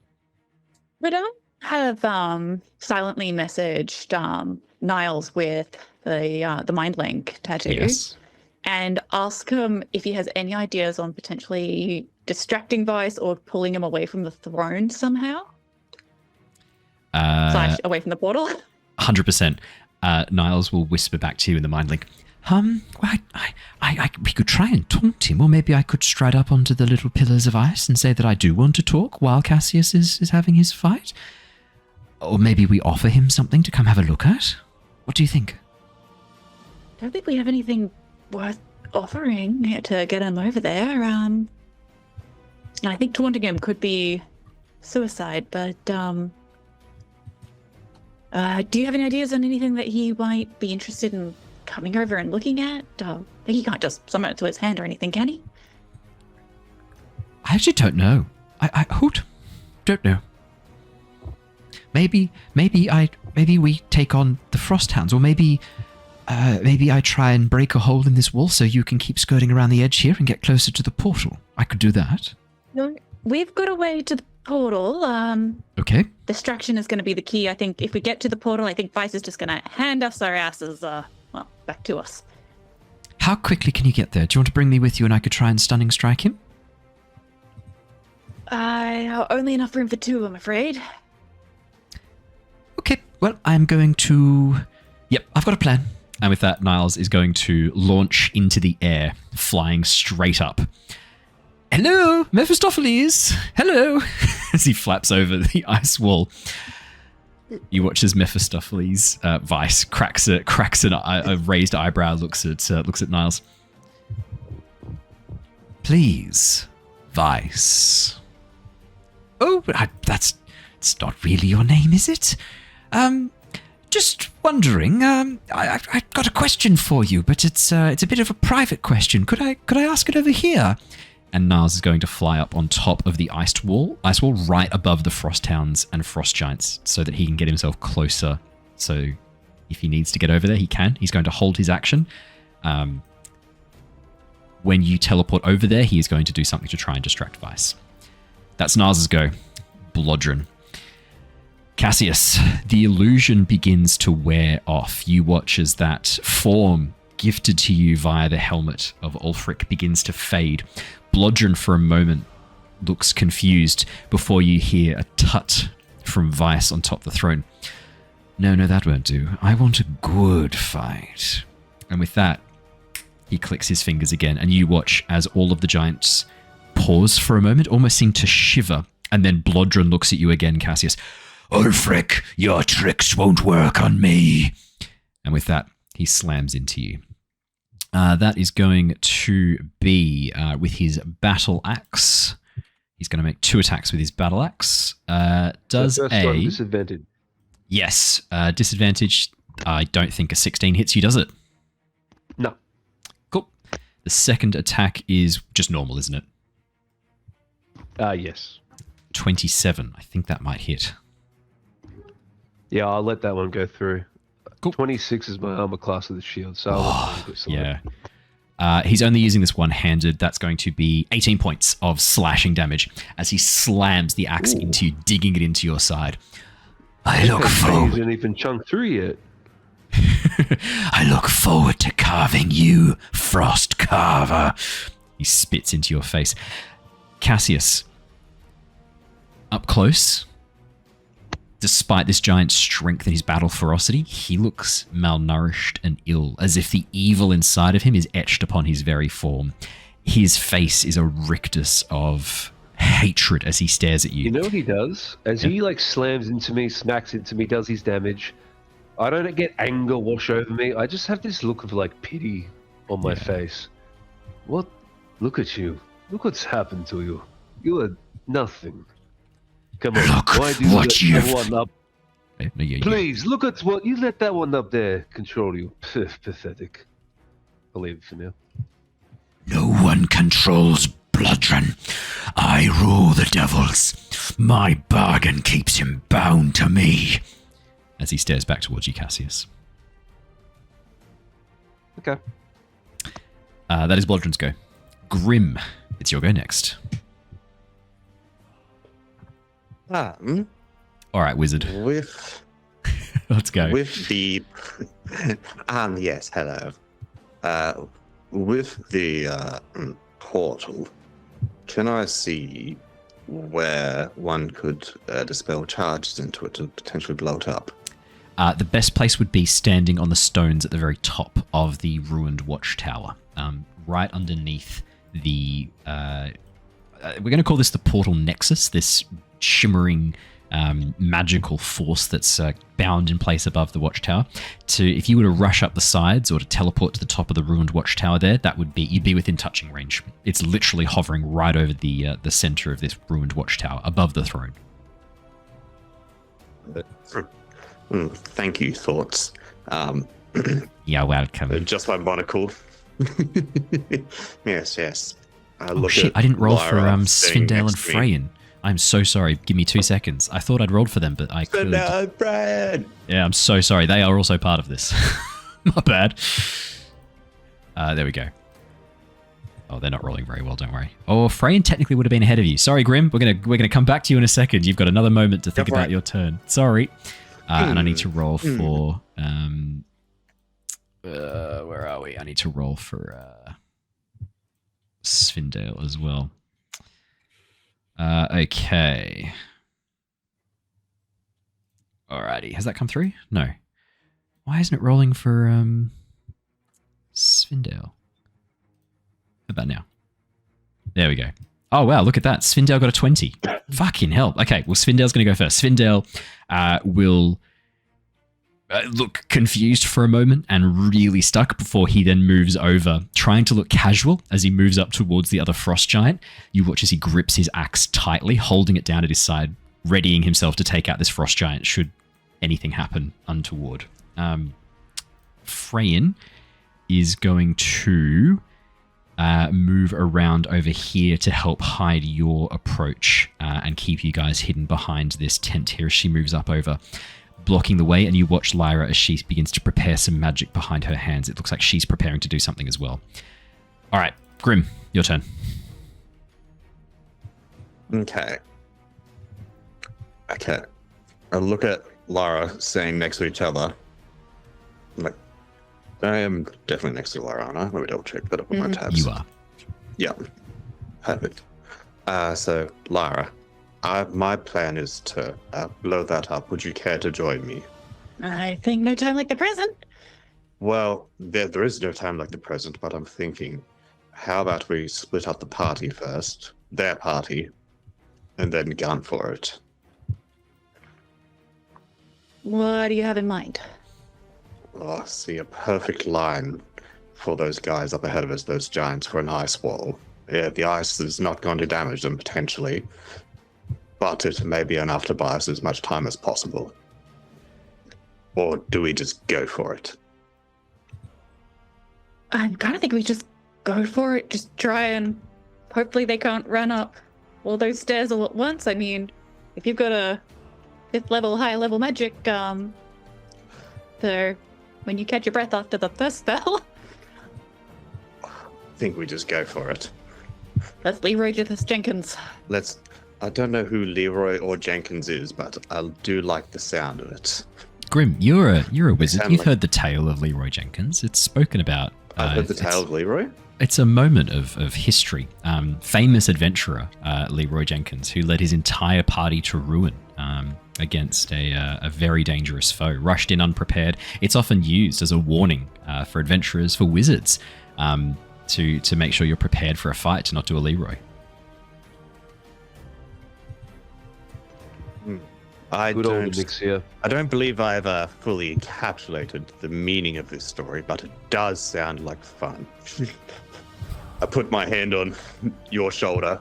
Would I have silently messaged Niles with the mind link tattoo? Yes. And ask him if he has any ideas on potentially distracting Vice or pulling him away from the throne somehow? / away from the portal? 100%. Niles will whisper back to you in the mind link. Well, we could try and taunt him, or maybe I could stride up onto the little pillars of ice and say that I do want to talk while Cassius is having his fight. Or maybe we offer him something to come have a look at. What do you think? I don't think we have anything worth offering to get him over there. I think taunting him could be suicide, but do you have any ideas on anything that he might be interested in coming over and looking at? He can't just summon it to his hand or anything, can he? I actually don't know. I don't know. Maybe we take on the Frosthounds, or maybe I try and break a hole in this wall so you can keep skirting around the edge here and get closer to the portal. I could do that. No, we've got a way to the portal. Okay. Distraction is going to be the key. I think if we get to the portal, I think Vice is just going to hand us our asses, back to us. How quickly can you get there? Do you want to bring me with you and I could try and stunning strike him? Only enough room for two, I'm afraid. Okay, well, I'm going to... Yep, I've got a plan. And with that, Niles is going to launch into the air, flying straight up. Hello, Mephistopheles! Hello! As he flaps over the ice wall. You watch as Mephistopheles, Vice, cracks a raised eyebrow, looks at Niles. Please, Vice. Oh, it's not really your name, is it? Just wondering. I got a question for you, but it's a bit of a private question. Could I ask it over here? And Niles is going to fly up on top of the ice wall right above the Frosthounds and Frost Giants, so that he can get himself closer. So if he needs to get over there, he can. He's going to hold his action. When you teleport over there, he is going to do something to try and distract Vice. That's Niles' go. Blodren. Cassius, the illusion begins to wear off. You watch as that form gifted to you via the helmet of Ulfric begins to fade. Blodren for a moment looks confused before you hear a tut from Vice on top of the throne. No, that won't do. I want a good fight. And with that, he clicks his fingers again, and you watch as all of the giants pause for a moment, almost seem to shiver, and then Blodren looks at you again, Cassius. Ulfric, your tricks won't work on me. And with that, he slams into you. That is going to be with his battle axe. He's going to make 2 attacks with his battle axe. Does a disadvantage? Yes, disadvantage. I don't think a 16 hits you, does it? No. Cool. The second attack is just normal, isn't it? Yes. 27. I think that might hit. Yeah, I'll let that one go through. Cool. 26 is my armor class of the shield, so I'll yeah. He's only using this one-handed. That's going to be 18 points of slashing damage as he slams the axe into you, digging it into your side. I look forward. He hasn't even chunked through yet. I look forward to carving you, Frost Carver. He spits into your face. Cassius, up close. Despite this giant's strength and his battle ferocity, he looks malnourished and ill, as if the evil inside of him is etched upon his very form. His face is a rictus of hatred as he stares at you. You know what he does? As he slams into me, smacks into me, does his damage, I don't get anger wash over me. I just have this look of pity on my face. What? Look at you. Look what's happened to you. You are nothing. Come on. Look why do you what let you've... that one up? Please, look at what you let that one up there control you. Pathetic. I'll leave it for now. No one controls Blodren. I rule the devils. My bargain keeps him bound to me. As he stares back towards you, Cassius. Okay. That is Blodren's go. Grim, it's your go next. All right, wizard. Let's go. With the yes, hello. With the portal, can I see where one could dispel charges into it to potentially blow it up? The best place would be standing on the stones at the very top of the ruined watchtower, right underneath the... we're going to call this the portal nexus, this shimmering magical force that's bound in place above the watchtower. If you were to rush up the sides or to teleport to the top of the ruined watchtower there, you'd be within touching range. It's literally hovering right over the center of this ruined watchtower, above the throne. Thank you, thoughts. You're welcome. Just my monocle. Yes. Oh shit, I didn't roll for Svindale and Freyan. I'm so sorry. Give me 2 seconds. I thought I'd rolled for them, but I could. Yeah, I'm so sorry. They are also part of this. My bad. There we go. Oh, they're not rolling very well, don't worry. Oh, Freyan technically would have been ahead of you. Sorry, Grim. We're gonna come back to you in a second. You've got another moment to think about your turn. Sorry. And I need to roll for where are we? I need to roll for Svindale as well. Okay. Alrighty. Has that come through? No. Why isn't it rolling for Svindale? How about now? There we go. Oh, wow. Look at that. Svindale got a 20. Fucking hell. Okay. Well, Svindale's going to go first. Svindale will look confused for a moment and really stuck before he then moves over, trying to look casual as he moves up towards the other frost giant. You watch as he grips his axe tightly, holding it down at his side, readying himself to take out this frost giant should anything happen untoward. Freyan is going to move around over here to help hide your approach and keep you guys hidden behind this tent here as she moves up over, blocking the way, and you watch Lyra as she begins to prepare some magic behind her hands. It looks like she's preparing to do something as well. All right, Grim, your turn. Okay. I look at Lyra standing next to each other. I'm like, I am definitely next to Lyra, aren't I? Let me double check that up on my tabs. You are. Yeah. Perfect. So, Lyra, my plan is to blow that up. Would you care to join me? I think no time like the present. Well, there is no time like the present, but I'm thinking, how about we split up the party first, their party, and then gun for it? What do you have in mind? Oh, I see a perfect line for those guys up ahead of us, those giants, for an ice wall. Yeah, the ice is not going to damage them, potentially, but it may be enough to buy us as much time as possible. Or do we just go for it? I kind of think we just go for it. Just try and hopefully they can't run up all those stairs all at once. I mean, if you've got a 5th level, high level magic, so when you catch your breath after the first spell. I think we just go for it. That's Leroy Jenkins. I don't know who Leroy or Jenkins is, but I do like the sound of it. Grim, you're a wizard. You've heard the tale of Leroy Jenkins. It's spoken about. I've heard the tale of Leroy? It's a moment of history. Famous adventurer Leroy Jenkins, who led his entire party to ruin against a very dangerous foe, rushed in unprepared. It's often used as a warning for adventurers, for wizards, to make sure you're prepared for a fight, to not do a Leroy. I Good old Elixir. I don't believe I've fully encapsulated the meaning of this story, but it does sound like fun. I put my hand on your shoulder.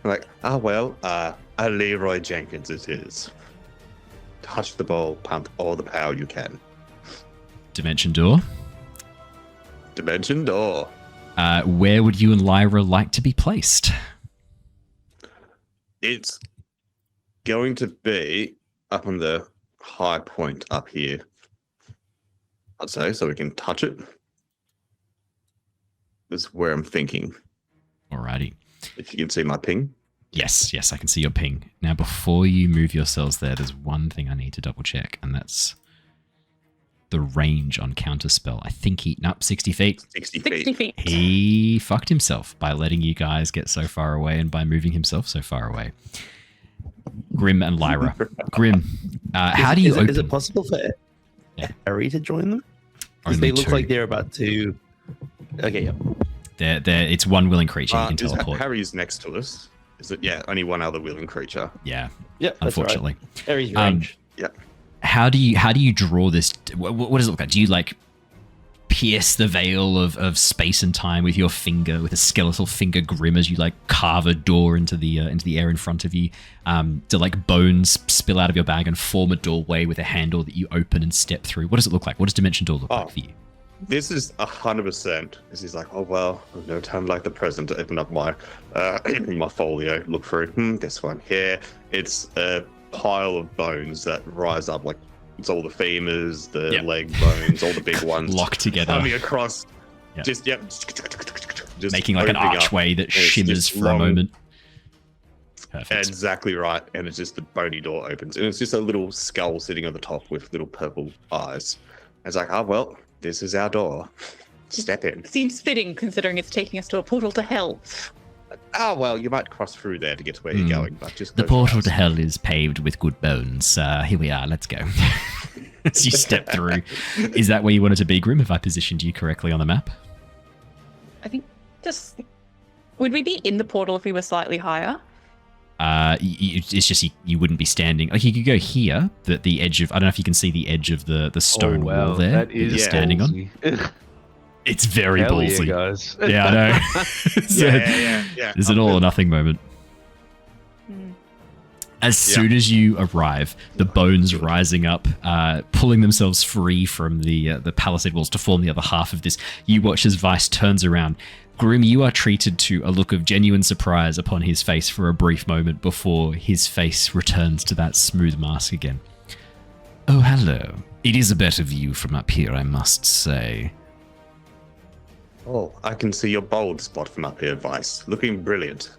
I'm like, a Leroy Jenkins it is. Touch the ball, pump all the power you can. Dimension door. Dimension door. Where would you and Lyra like to be placed? It's going to be up on the high point up here, I'd say, so we can touch it. That's where I'm thinking. Alrighty. If you can see my ping. Yes, I can see your ping. Now, before you move yourselves there, there's one thing I need to double check, and that's the range on counterspell. I think 60 feet. 60 feet. He fucked himself by letting you guys get so far away and by moving himself so far away. Grim and Lyra. Grim, how do you open? Is it possible for Harry to join them? Because Only they look two. like they're about to. Okay, yeah. It's one willing creature you can teleport. Harry's next to us. Is it? Yeah, only one other willing creature. Yeah, Yeah, that's unfortunately. Right. Harry's range. Yeah. How do you draw this? What does it look like? Do you like pierce the veil of space and time with your finger, with a skeletal finger grim, as you like carve a door into the air in front of you? Do like bones spill out of your bag and form a doorway with a handle that you open and step through? What does it look like? What does Dimension Door look like for you? This is 100%. This is like, oh well, no time like the present to open up my my folio, look through. This one here. It's a pile of bones that rise up, like it's all the femurs, the leg bones, all the big ones Locked together, coming across. Yep. Just making like an opening up. archway that And it's shimmers just for a moment. Perfect. Exactly right, and it's just the bony door opens, and it's just a little skull sitting on the top with little purple eyes. It's like, oh well, this is our door. Step in. Seems fitting considering it's taking us to a portal to hell. Oh well, you might cross through there to get to where you're going, but just The close your portal eyes. to hell is paved with good bones. Here we are. Let's go. As you step through, is that where you wanted to be, Grim? Have I positioned you correctly on the map? I think just... Would we be in the portal if we were slightly higher? It's just you wouldn't be standing. Like you could go here, the edge of. I don't know if you can see the edge of the stone wall there. That that you're is standing on. ballsy. It's very Hell ballsy. yeah, guys. Yeah, I know. Yeah. There's an all or nothing moment. As soon as you arrive, the bones rising up, pulling themselves free from the palisade walls to form the other half of this. You watch as Vice turns around. Grim, you are treated to a look of genuine surprise upon his face for a brief moment before his face returns to that smooth mask again. Oh, hello. It is a better view from up here, I must say. Oh, I can see your bald spot from up here, Vice. Looking brilliant.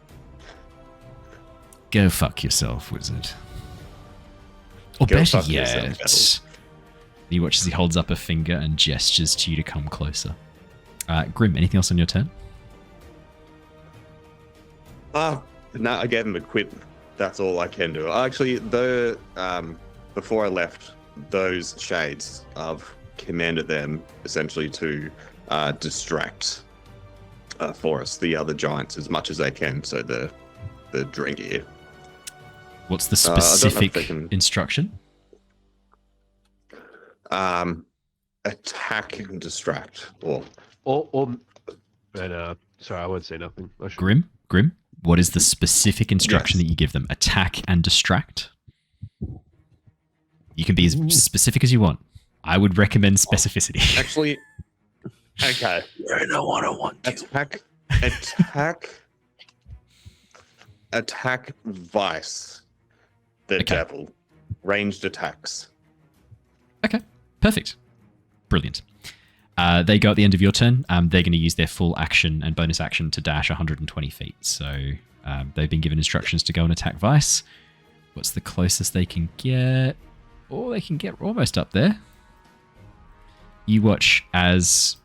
Go fuck yourself, wizard. Or Go better fuck yourself, yet, Battle. you watch as he holds up a finger and gestures to you to come closer. Grim, anything else on your turn? No, I gave him a quip. That's all I can do. Actually, before I left, those shades, I've commanded them essentially to distract for us the other giants as much as they can. So the Drengi. What's the I don't know if specific they can- instruction? Attack and distract. Or Sorry, I won't say nothing. Grim, what is the specific instruction that you give them? Attack and distract? You can be as specific as you want. I would recommend specificity. actually, okay. I know what I want to. Attack Vice, the Okay. devil. Ranged attacks. Okay, perfect. Brilliant. They go at the end of your turn. They're going to use their full action and bonus action to dash 120 feet. So they've been given instructions to go and attack Vice. What's the closest they can get? Oh, they can get almost up there. You watch as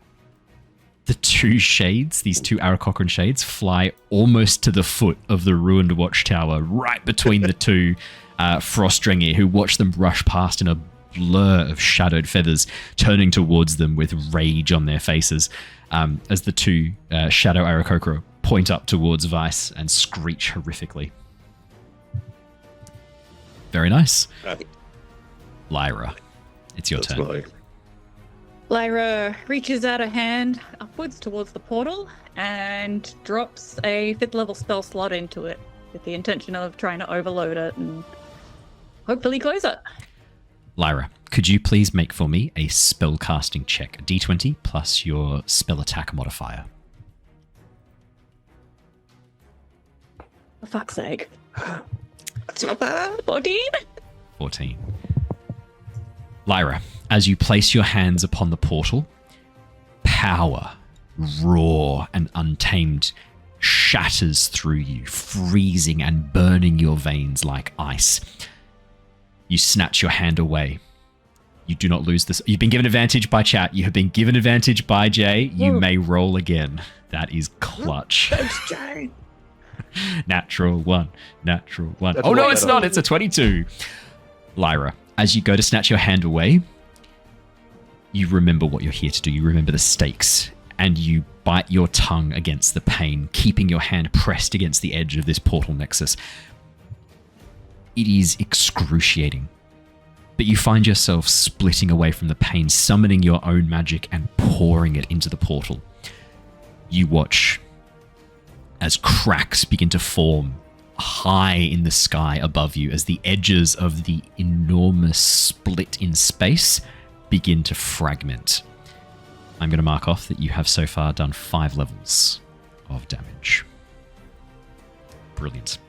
the two shades, these two Aarakocran shades, fly almost to the foot of the ruined watchtower, right between the two Frostdrengi, who watch them rush past in a blur of shadowed feathers, turning towards them with rage on their faces, as the two shadow Aarakocra point up towards Vice and screech horrifically. Very nice. Lyra, it's your turn. Lyra reaches out a hand upwards towards the portal and drops a 5th level spell slot into it with the intention of trying to overload it and hopefully close it. Lyra, could you please make for me a spellcasting check, a d20 plus your spell attack modifier? For fuck's sake. That's not bad. 14? 14. Lyra, as you place your hands upon the portal, power, raw and untamed, shatters through you, freezing and burning your veins like ice. You snatch your hand away. You do not lose this. You've been given advantage by chat. You have been given advantage by Jay. You may roll again. That is clutch. Thanks, Jay. Natural one. Natural one. That's Oh, no, way it's better. not. It's a 22. Lyra, as you go to snatch your hand away, you remember what you're here to do. You remember the stakes, and you bite your tongue against the pain, keeping your hand pressed against the edge of this portal nexus. It is excruciating, but you find yourself splitting away from the pain, summoning your own magic and pouring it into the portal. You watch as cracks begin to form high in the sky above you as the edges of the enormous split in space begin to fragment. I'm going to mark off that you have so far done 5 levels of damage. Brilliant.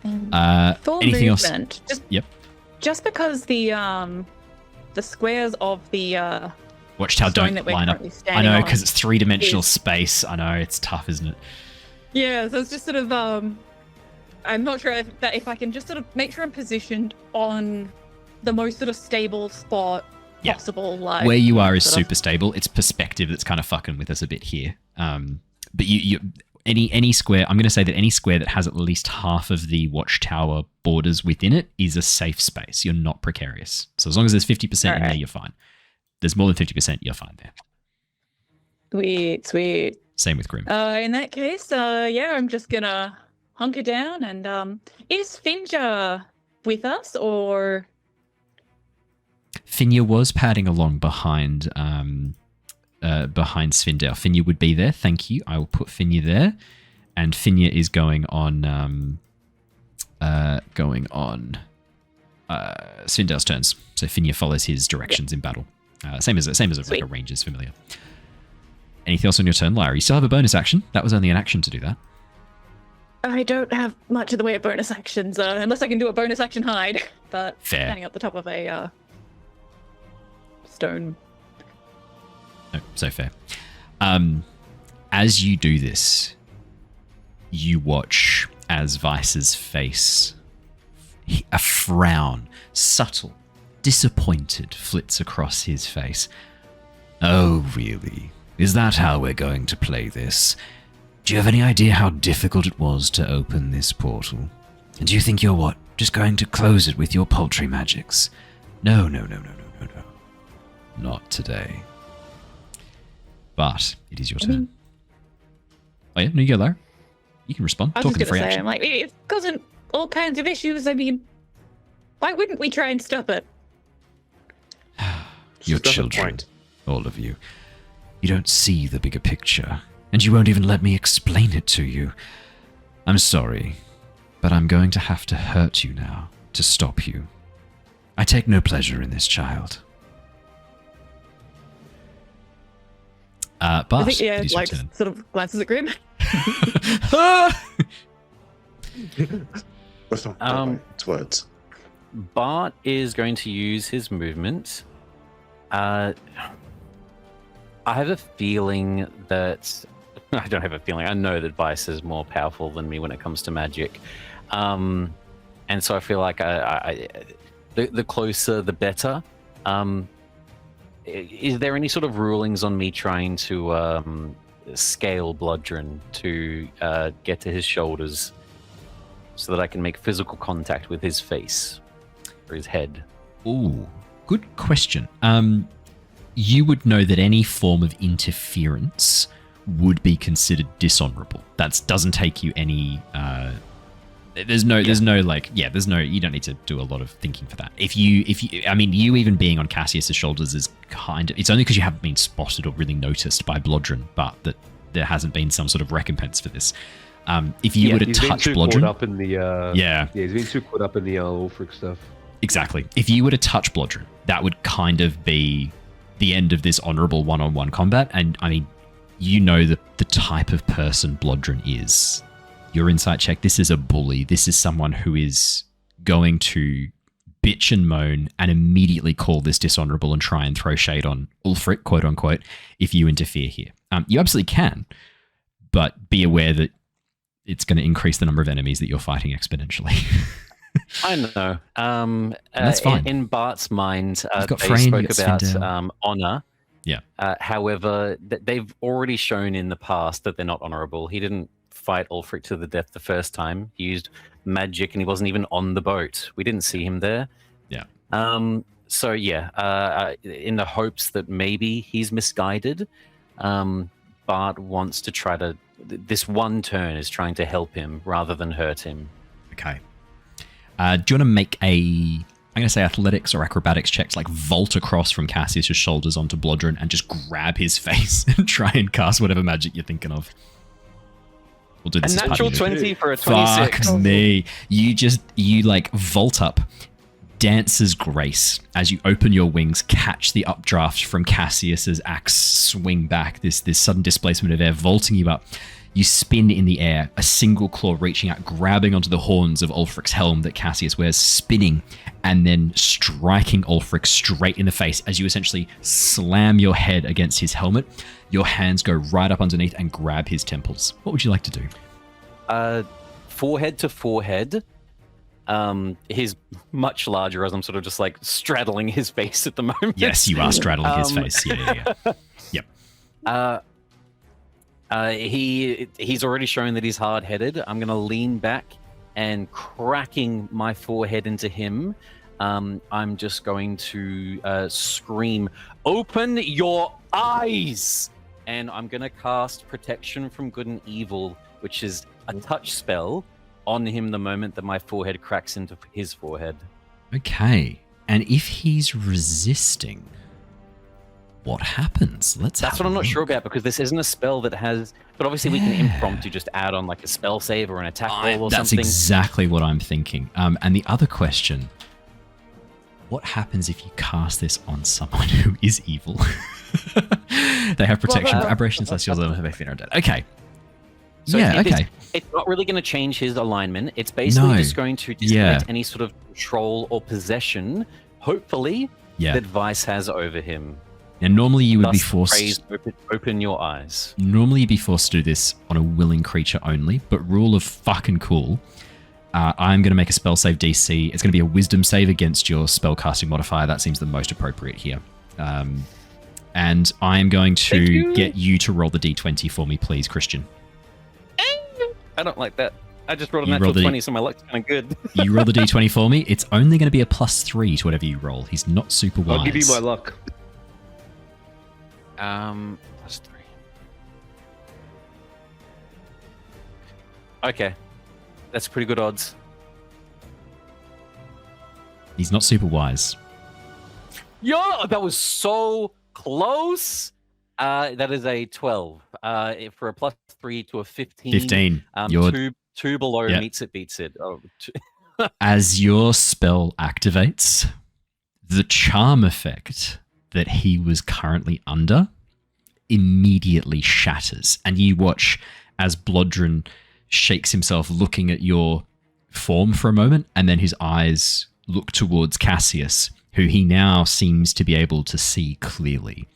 For anything movement, else? Yep. Just because the squares of the Watchtower stone don't that we're line up. currently I standing know, on because it's 3-dimensional is- space. I know, it's tough, isn't it? Yeah, so it's just sort of I'm not sure if I can just sort of make sure I'm positioned on the most sort of stable spot Yeah. possible. Like Where you are is sort of- super stable. It's perspective that's kind of fucking with us a bit here. But you any square, I'm going to say that any square that has at least half of the watchtower borders within it is a safe space. You're not precarious. So as long as there's 50% in there, Alright. you're fine. There's more than 50%, you're fine there. Sweet. Same with Grim. In that case, yeah, I'm just gonna hunker down and is Finja with us or Finja was padding along behind Svindale. Finja would be there. Thank you. I will put Finja there. And Finja is going on Svindale's turns. So Finja follows his directions in battle. Same as like Sweet. a ranger's familiar. Anything else on your turn, Lyra? You still have a bonus action. That was only an action to do that. I don't have much of the way of bonus actions, unless I can do a bonus action hide. But Fair. standing up the top of a stone. No, so fair. As you do this, you watch as Vice's face, a frown, subtle, disappointed, flits across his face. Oh, really? Is that how we're going to play this? Do you have any idea how difficult it was to open this portal? And do you think you're what? Just going to close it with your paltry magics? No. Not today. But it is your turn. Oh yeah, no, you go, Lyra. You can respond. I was Talk in just free gonna say, action. I'm like, it's causing all kinds of issues. I mean, why wouldn't we try and stop it? Your She's got a children, point. all of you. You don't see the bigger picture, and you won't even let me explain it to you. I'm sorry, but I'm going to have to hurt you now to stop you. I take no pleasure in this, child. But I think, yeah, it is your like turn. sort of glances at Grim. It's words. Bart is going to use his movement. I have a feeling that I don't have a feeling. I know that Vice is more powerful than me when it comes to magic, and so I feel like the closer, the better. Is there any sort of rulings on me trying to scale Blodren to get to his shoulders so that I can make physical contact with his face or his head? Ooh, good question. You would know that any form of interference would be considered dishonorable. That doesn't take you any. You don't need to do a lot of thinking for that. If you, I mean, you even being on Cassius's shoulders is kind of. It's only because you haven't been spotted or really noticed by Blodren, but that there hasn't been some sort of recompense for this. If you were to he's touch been too Blodren, caught up in the he's been too caught up in the Ulfric stuff. Exactly. If you were to touch Blodren, that would kind of be the end of this honorable one-on-one combat. And I mean, you know the type of person Blodren is. Your insight check, this is a bully. This is someone who is going to bitch and moan and immediately call this dishonorable and try and throw shade on Ulfric, quote unquote, if you interfere here. You absolutely can, but be aware that it's going to increase the number of enemies that you're fighting exponentially. I know. That's fine. In Bart's mind, You've got they Freyne, spoke you've got about Svindale. honor. Yeah. However, they've already shown in the past that they're not honorable. He didn't fight Ulfric to the death the first time. He used magic and he wasn't even on the boat. We didn't see him there. Yeah. So yeah, in the hopes that maybe he's misguided, Bart wants to try to. This one turn is trying to help him rather than hurt him. Okay. Do you want to make a, I'm going to say athletics or acrobatics checks, like vault across from Cassius' shoulders onto Blodren and just grab his face and try and cast whatever magic you're thinking of? We'll do this A as part natural of it. 20 for a 26. Fuck me. You like vault up, dancer's grace, as you open your wings, catch the updraft from Cassius's axe swing back, this sudden displacement of air vaulting you up. You spin in the air, a single claw reaching out, grabbing onto the horns of Ulfric's helm that Cassius wears, spinning, and then striking Ulfric straight in the face as you essentially slam your head against his helmet. Your hands go right up underneath and grab his temples. What would you like to do? Forehead to forehead. He's much larger as I'm sort of just like straddling his face at the moment. Yes, you are straddling his face. Yeah. Yep. He's already shown that he's hard-headed. I'm going to lean back and cracking my forehead into him. I'm just going to scream, "Open your eyes!" And I'm going to cast Protection from Good and Evil, which is a touch spell on him the moment that my forehead cracks into his forehead. Okay. And if he's resisting, what happens? That's what I'm not sure about, because this isn't a spell that has... But obviously we can impromptu just add on like a spell save or an attack roll or that's something. That's exactly what I'm thinking. And the other question, what happens if you cast this on someone who is evil? They have protection for aberrations, celestials, and are dead. Okay. So yeah, okay. It's not really going to change his alignment. It's basically just going to disconnect any sort of control or possession, hopefully, that Vice has over him. Now, normally you would be forced... Open your eyes. Normally you'd be forced to do this on a willing creature only, but rule of fucking cool, I'm going to make a spell save DC. It's going to be a wisdom save against your spellcasting modifier. That seems the most appropriate here. And I'm going to get you to roll the d20 for me, please, Christian. I don't like that. I just rolled a natural 20, so my luck's kind of good. You roll the d20 for me. It's only going to be a +3 to whatever you roll. He's not super wise. I'll give you my luck. +3. Okay. That's pretty good odds. He's not super wise. Yo, that was so close. That is a 12. For a +3 to a 15. 15. Two below meets it, beats it. Oh, as your spell activates, the charm effect that he was currently under immediately shatters. And you watch as Blodren shakes himself looking at your form for a moment, and then his eyes look towards Cassius, who he now seems to be able to see clearly.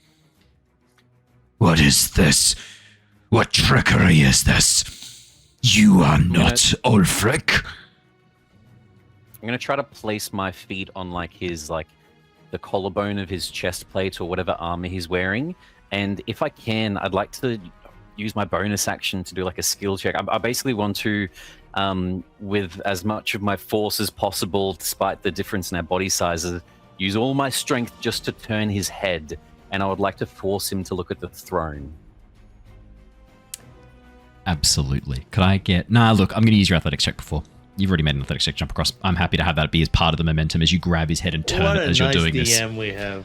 What is this? What trickery is this? You are not Ulfric. I'm going to try to place my feet on the collarbone of his chest plate or whatever armor he's wearing. And if I can, I'd like to use my bonus action to do like a skill check. I basically want to, with as much of my force as possible, despite the difference in our body sizes, use all my strength just to turn his head. And I would like to force him to look at the throne. Absolutely. Could I get... Nah, look, I'm going to use your athletics check before. You've already made an athletics check jump across. I'm happy to have that be as part of the momentum as you grab his head and turn it as you're doing this. What a nice DM we have.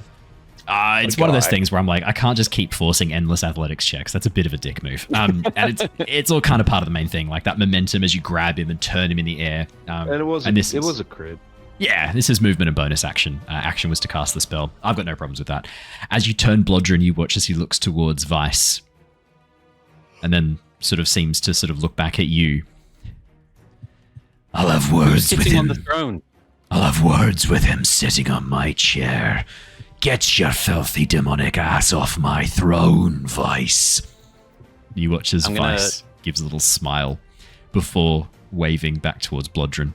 It's one of those things where I'm like, I can't just keep forcing endless athletics checks. That's a bit of a dick move. And it's all kind of part of the main thing, like that momentum as you grab him and turn him in the air. And it was a crit. Yeah, this is movement and bonus action. Action was to cast the spell. I've got no problems with that. As you turn Blodren, you watch as he looks towards Vice, and then sort of seems to sort of look back at you. I'll have words with him. On the throne. I'll have words with him sitting on my chair. Get your filthy demonic ass off my throne, Vice. You watch as Vice gives a little smile before waving back towards Blodren.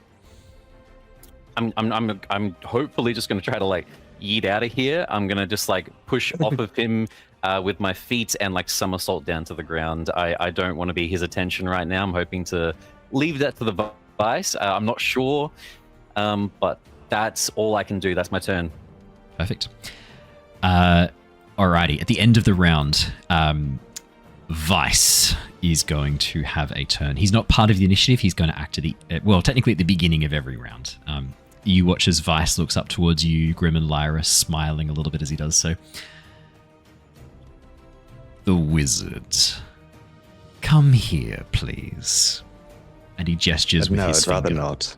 I'm hopefully just going to try to like yeet out of here. I'm going to just like push off of him with my feet and like somersault down to the ground. I don't want to be his attention right now. I'm hoping to leave that to the Vice. I'm not sure, but that's all I can do. That's my turn. Perfect. Alrighty. At the end of the round, Vice is going to have a turn. He's not part of the initiative. He's going to act technically at the beginning of every round. You watch as Vice looks up towards you, Grim and Lyra, smiling a little bit as he does so. The wizard. Come here, please. And he gestures with his No, I'd rather finger. not.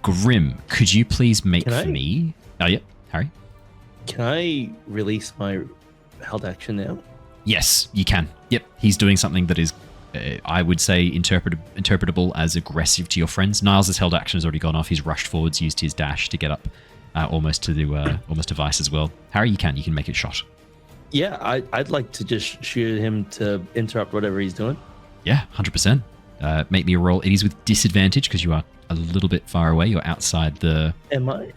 Grim, could you please make Can I? for me... Oh, yep. Harry? Can I release my held action now? Yes, you can. Yep, he's doing something that is, I would say, interpretable as aggressive to your friends. Niles' held action has already gone off. He's rushed forwards, used his dash to get up almost to Vice as well. Harry, you can make it shot. Yeah, I'd like to just shoot him to interrupt whatever he's doing. Yeah, 100%. Make me a roll. It is with disadvantage because you are a little bit far away. You're outside the... Am I?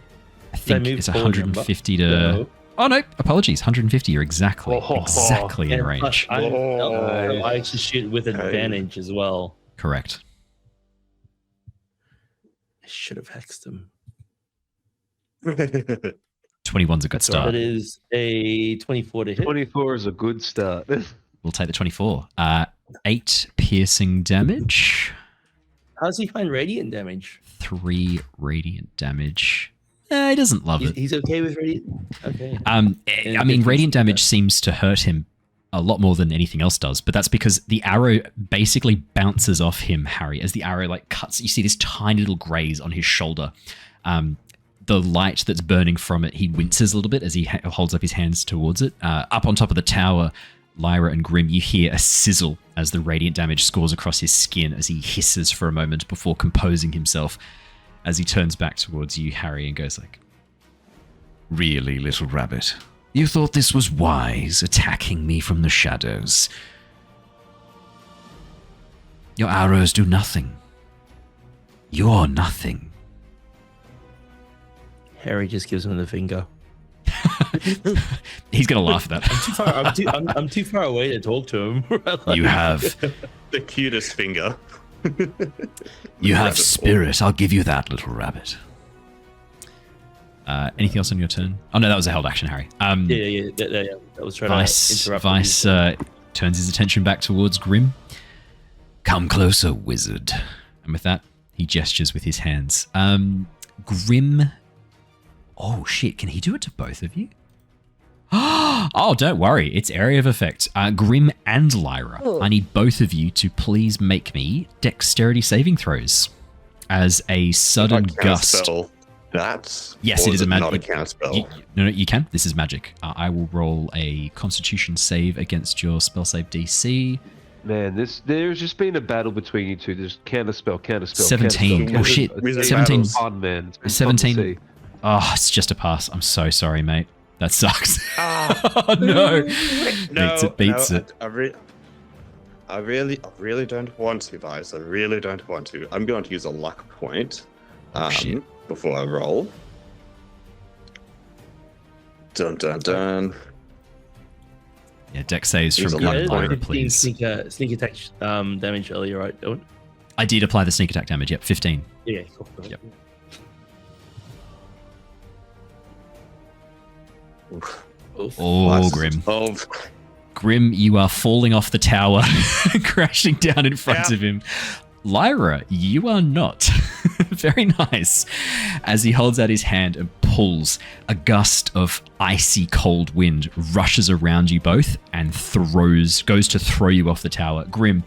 I think move it's forward, 150 to... No. Oh, no. Apologies. 150. You're exactly in And range. plus, I actually shoot with advantage as well. Correct. I should have hexed him. 21's a good start. That is a 24 to hit. 24 is a good start. We'll take the 24. 8 piercing damage. How does he find radiant damage? 3 radiant damage. He doesn't love it. He's okay with radiant? Okay. I mean, radiant damage seems to hurt him a lot more than anything else does, but that's because the arrow basically bounces off him, Harry, as the arrow like cuts. You see this tiny little graze on his shoulder. The light that's burning from it, he winces a little bit as he holds up his hands towards it. Up on top of the tower, Lyra and Grim, you hear a sizzle as the radiant damage scores across his skin as he hisses for a moment before composing himself as he turns back towards you, Harry, and goes like, "Really, little rabbit? You thought this was wise, attacking me from the shadows? Your arrows do nothing. You're nothing." Harry just gives him the finger. He's going to laugh at that. I'm too far away to talk to him. You have The cutest finger. You spirit. I'll give you that, little rabbit. Anything else on your turn? Oh, no, that was a held action, Harry. Yeah. I was trying to interrupt. Vice turns his attention back towards Grim. Come closer, wizard. And with that, he gestures with his hands. Grim... Oh, shit. Can he do it to both of you? Oh, don't worry. It's area of effect. Grim and Lyra. Oh. I need both of you to please make me dexterity saving throws. As a sudden gust... Spell that? Yes, Or it is a magic. Not a counter spell. No, you can. This is magic. I will roll a Constitution save against your spell save DC. Man, there's just been a battle between you two. There's counter spell. 17. Oh, shit. Wizard 17. battles. Fun, man. It's been 17. fun to see. Oh, it's just a pass. I'm so sorry, mate. That sucks. Ah. Oh, no. No, Beats it. I really don't want to, guys. I really don't want to. I'm going to use a luck point Shit. before I roll. Dun dun dun. Yeah, dex saves Use from a luck Grim, point. Lyra, please. Sneak attack damage earlier, right, Owen? I did apply the sneak attack damage. Yep, 15. Yeah, cool. Yep. Oh, Grim. Of Grim, you are falling off the tower, crashing down in front of him. Lyra, you are not. Very nice. As he holds out his hand and pulls, a gust of icy cold wind rushes around you both and goes to throw you off the tower. Grim,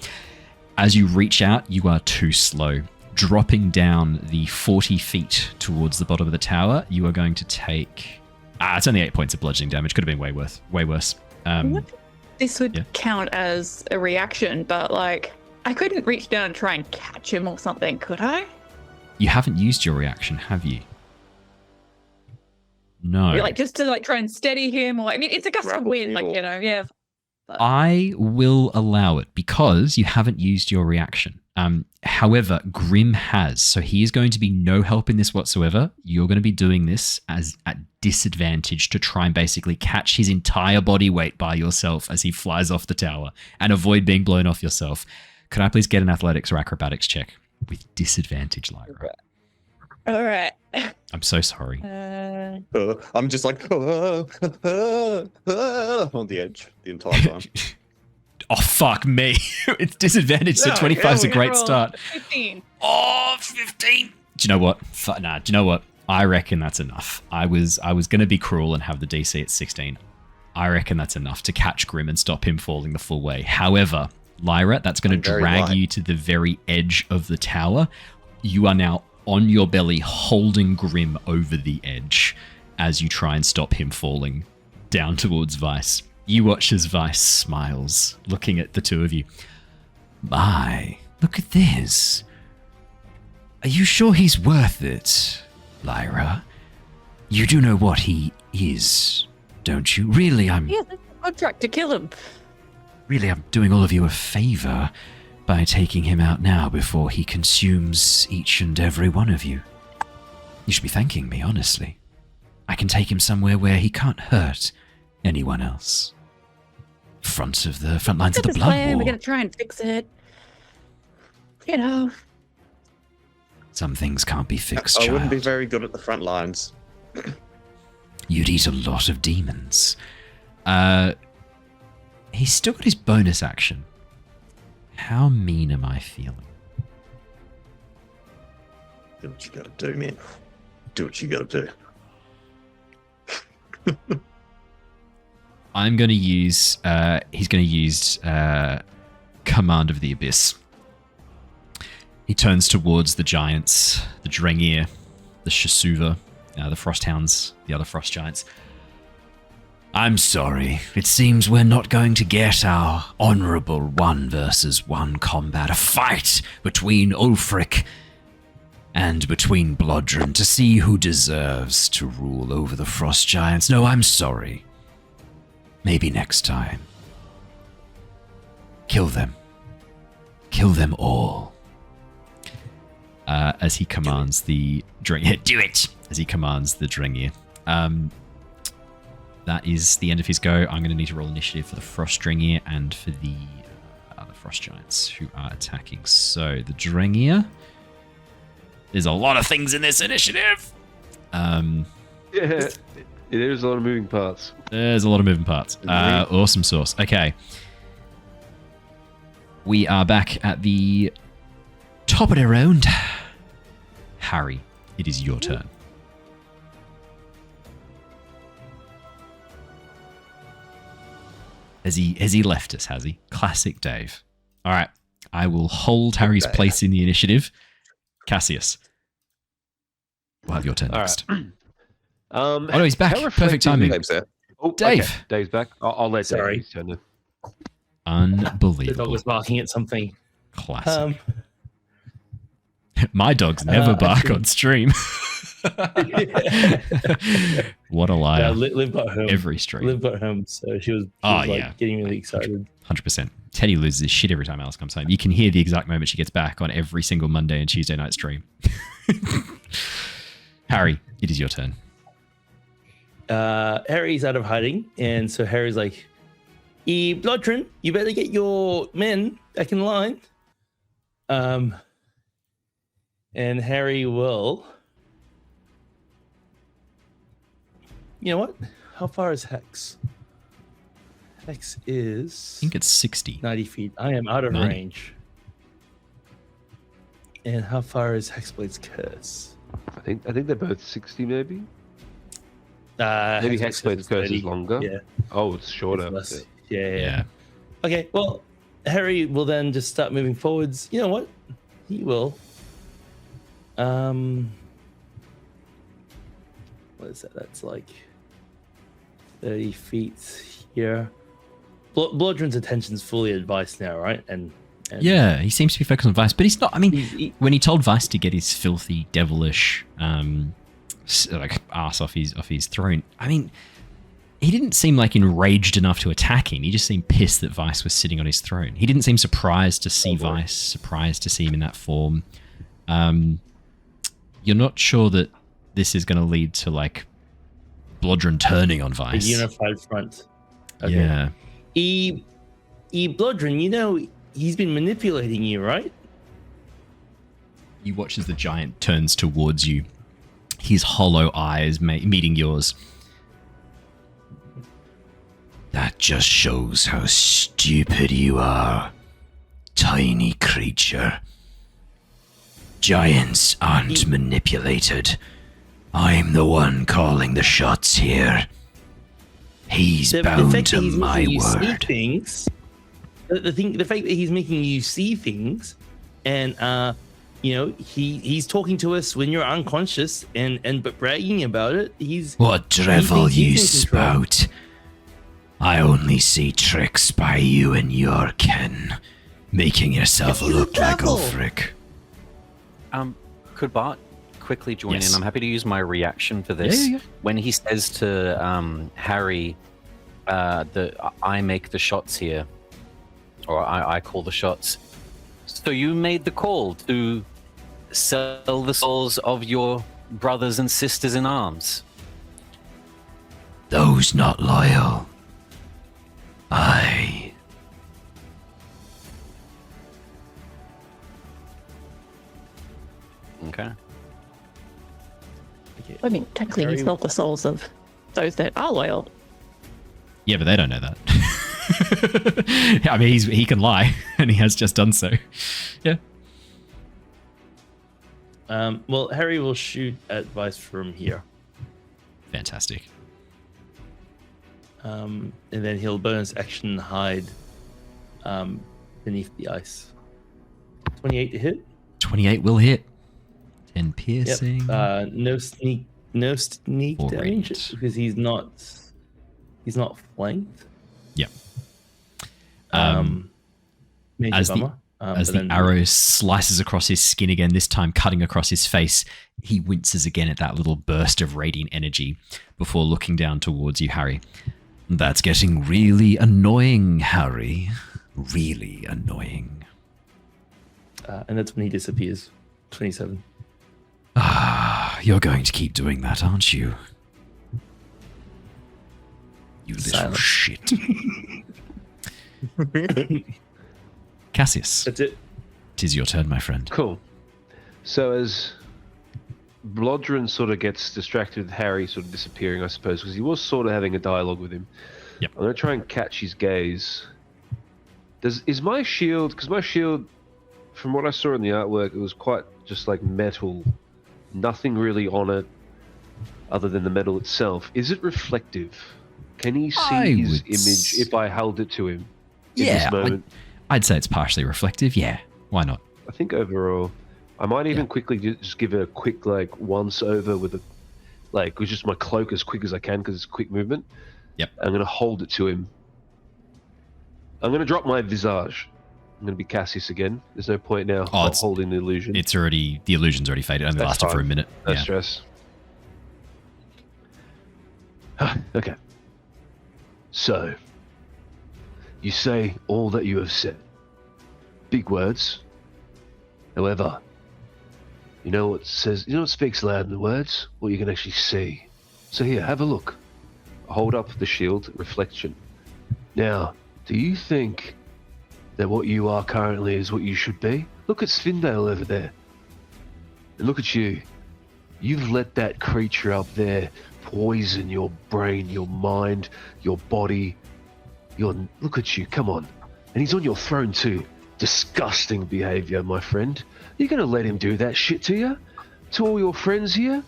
as you reach out, you are too slow. Dropping down the 40 feet towards the bottom of the tower, you are going to take... it's only 8 points of bludgeoning damage. Could have been way worse. This would Yeah. count as a reaction, but like, I couldn't reach down and try and catch him or something, could I? You haven't used your reaction, have you? No. Like, just to like try and steady him, or I mean, it's a gust of Grapple wind, like, table. you know, yeah. I will allow it because you haven't used your reaction. However, Grim has, so he is going to be no help in this whatsoever. You're going to be doing this as at disadvantage to try and basically catch his entire body weight by yourself as he flies off the tower and avoid being blown off yourself. Could I please get an athletics or acrobatics check with disadvantage, Lyra? All right. I'm so sorry. I'm just like on the edge the entire time. Oh, fuck me. It's disadvantaged, so 25 is a great start. 15. Oh, 15. Do you know what? Do you know what? I reckon that's enough. I was going to be cruel and have the DC at 16. I reckon that's enough to catch Grim and stop him falling the full way. However, Lyra, that's going to drag you to the very edge of the tower. You are now on your belly holding Grim over the edge as you try and stop him falling down towards Vice. You watch as Vice smiles, looking at the two of you. My, look at this. Are you sure he's worth it, Lyra? You do know what he is, don't you? Really, I'm Yeah, that's a contract to kill him. doing all of you a favor by taking him out now before he consumes each and every one of you. You should be thanking me, honestly. I can take him somewhere where he can't hurt anyone else. Front lines of the blood war. We're gonna try and fix it. You know. Some things can't be fixed, I wouldn't be child. very good at the front lines. You'd eat a lot of demons. He's still got his bonus action. How mean am I feeling? Do what you gotta do, man. Do what you gotta do. I'm going to use... he's going to use Command of the Abyss. He turns towards the giants, the Drengir, the Shasuva, the Frosthounds, the other Frost Giants. I'm sorry. It seems we're not going to get our honorable 1 versus 1 combat. A fight between Ulfric and between Blodren to see who deserves to rule over the Frost Giants. No, I'm sorry. Maybe next time. Kill them. Kill them all. As he commands the Drengir. Do it! As he commands the Drengir. That is the end of his go. I'm going to need to roll initiative for the Frost Drengir and for the other Frost Giants who are attacking. So, the Drengir. There's a lot of things in this initiative. Yeah, there's a lot of moving parts. There's a lot of moving parts. Awesome sauce. Okay. We are back at the top of the round. Harry, it is your turn. Has he left us, has he? Classic Dave. All right. I will hold Harry's place in the initiative. Cassius. We'll have your turn next. Right. Oh, no, he's back. Perfect timing. Dave's there. Oh, Dave. okay. Dave's back. I'll let Sorry. Dave turn then. The dog Unbelievable. was barking at something. Classic. My dogs never bark actually- on stream. What a liar. Yeah, Liv got home. Every stream. Liv got home, so she was yeah. getting really excited. 100%. Teddy loses his shit every time Alice comes home. You can hear the exact moment she gets back on every single Monday and Tuesday night stream. Harry, it is your turn. Harry's out of hiding, and so Harry's like, Blodren, you better get your men back in line. And Harry will... You know what? How far is Hex? Hex is... I think it's 60. 90 feet. I am out of 90. range. And how far is Hexblade's curse? I think they're both 60 maybe. Hexblade's Maybe Hexblade's curse 30. is longer. Yeah. Oh, it's shorter. It's less. Okay. Yeah. Okay, well, Harry will then just start moving forwards. You know what? He will. What is that? That's like 30 feet here. Blodren's attention's fully at Vice now, right? And Yeah, he seems to be focused on Vice, but he's not. I mean, he- when he told Vice to get his filthy, devilish, ass off his throne, I mean, he didn't seem like enraged enough to attack him. He just seemed pissed that Vice was sitting on his throne. He didn't seem surprised to see Vice, surprised to see him in that form. You're not sure that this is going to lead to like Blodren turning on a Vice. unified front. Okay. Yeah. Blodren, you know he's been manipulating you, right? You watch as the giant turns towards you. his hollow eyes meeting yours. That just shows how stupid you are, tiny creature. Giants aren't manipulated. I'm the one calling the shots here. He's bound to my word. The fact that he's making you see things, and he's talking to us when you're unconscious, and but bragging about it. What drivel you spout? I only see tricks by you and your kin, making yourself look like Ulfric. Could Bart quickly join Yes. in? I'm happy to use my reaction for this. Yeah. When he says to Harry, I make the shots here, or I call the shots. So you made the call to sell the souls of your brothers and sisters in arms. Those not loyal. Aye. Okay. I mean, technically, he sold the souls of those that are loyal. Yeah, but they don't know that. I mean, he can lie, and he has just done so. Yeah. Well, Harry will shoot at Vice from here. Fantastic. And then he'll bonus action hide beneath the ice. 28 to hit. 28 will hit. 10 piercing. Yep. No sneak Or damage radiant. because he's not flanked. Yep. Major as bummer. As but the then- arrow slices across his skin again, this time cutting across his face, he winces again at that little burst of radiant energy before looking down towards you, Harry. That's getting really annoying, Harry. Really annoying. and that's when he disappears. 27. Ah, you're going to keep doing that, aren't you? You little Silence. shit. Cassius, That's it. 'tis your turn, my friend. Cool. So as Blodren sort of gets distracted with Harry sort of disappearing, I suppose, because he was sort of having a dialogue with him. Yep. I'm going to try and catch his gaze. Is my shield, because my shield, from what I saw in the artwork, it was quite just like metal. Nothing really on it other than the metal itself. Is it reflective? Can he see I his would image if I held it to him in Yeah, this moment? I'd say it's partially reflective. Yeah, why not? I think overall, I might even quickly just give it a quick like once over with a with just my cloak as quick as I can because it's quick movement. Yep. I'm gonna hold it to him. I'm gonna drop my visage. I'm gonna be Cassius again. There's no point now holding the illusion. The illusion's already faded. It only That's lasted for a fine. minute. No Yeah. stress. Okay. So, you say all that you have said. Big words. However, you know what speaks louder than words? What you can actually see. So here, have a look. I hold up the shield, reflection. Now, do you think that what you are currently is what you should be? Look at Svindale over there. And look at you. You've let that creature up there poison your brain, your mind, your body. Look at you, come on. And he's on your throne too. Disgusting behavior, my friend. You're gonna let him do that shit to you? To all your friends here?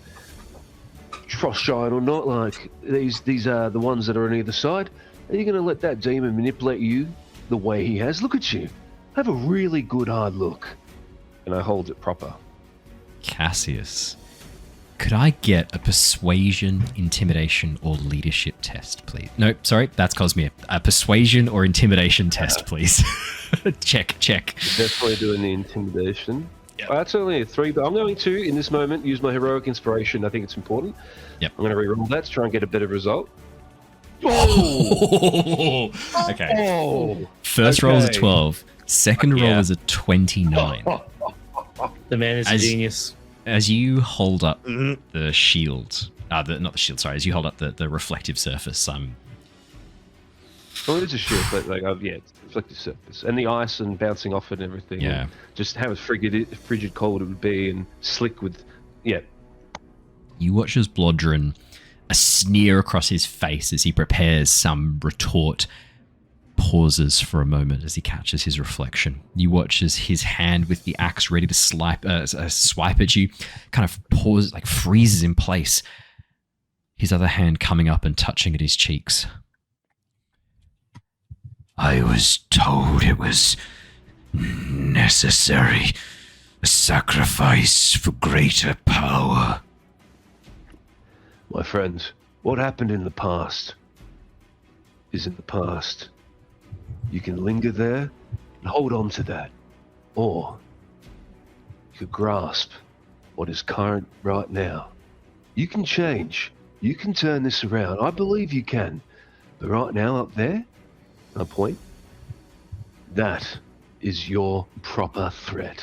Frost-giant or not, like, these are the ones that are on either side. Are you gonna let that demon manipulate you the way he has? Look at you. Have a really good hard look. And I hold it proper. Cassius, could I get a persuasion, intimidation, or leadership test, please? No, sorry, that's Cosmere. A persuasion or intimidation test, please. check. Definitely doing the intimidation. That's only a 3, but I'm going to, in this moment, use my heroic inspiration. I think it's important. Yep. I'm going to reroll that to try and get a better result. Okay. First roll is a 12. Second roll is a 29. The man is a As- genius. As you hold up the shield, not the shield, sorry, as you hold up the reflective surface, Well, it is a shield, but it's a reflective surface. And the ice and bouncing off it and everything. Yeah. And just how frigid cold it would be and slick with, You watch as Blodren, a sneer across his face as he prepares some retort, pauses for a moment as he catches his reflection. You watch as his hand with the axe ready to swipe at you kind of pauses, like freezes in place, his other hand coming up and touching at his cheeks. I was told it was necessary, a sacrifice for greater power. My friends, what happened in the past is in the past. You can linger there and hold on to that. Or you could grasp what is current right now. You can change. You can turn this around. I believe you can. But right now up there, a point, that is your proper threat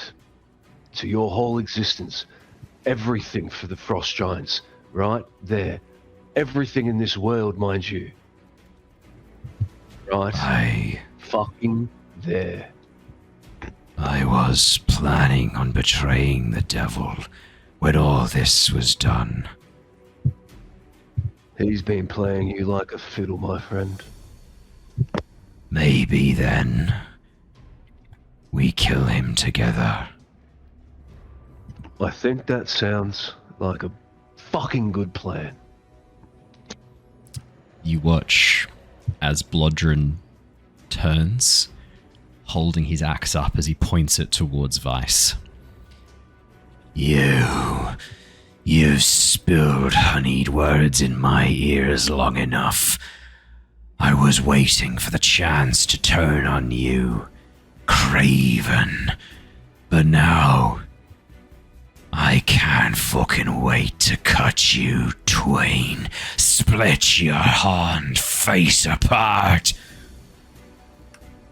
to your whole existence. Everything for the Frost Giants, right there. Everything in this world, mind you. Right? Fucking there. I was planning on betraying the devil when all this was done. He's been playing you like a fiddle, my friend. Maybe then we kill him together. I think that sounds like a fucking good plan. You watch as Blodren turns, holding his axe up as he points it towards Vice. You've spilled honeyed words in my ears long enough. I was waiting for the chance to turn on you, Craven. But now, I can't fucking wait to cut you twain, split your horned face apart.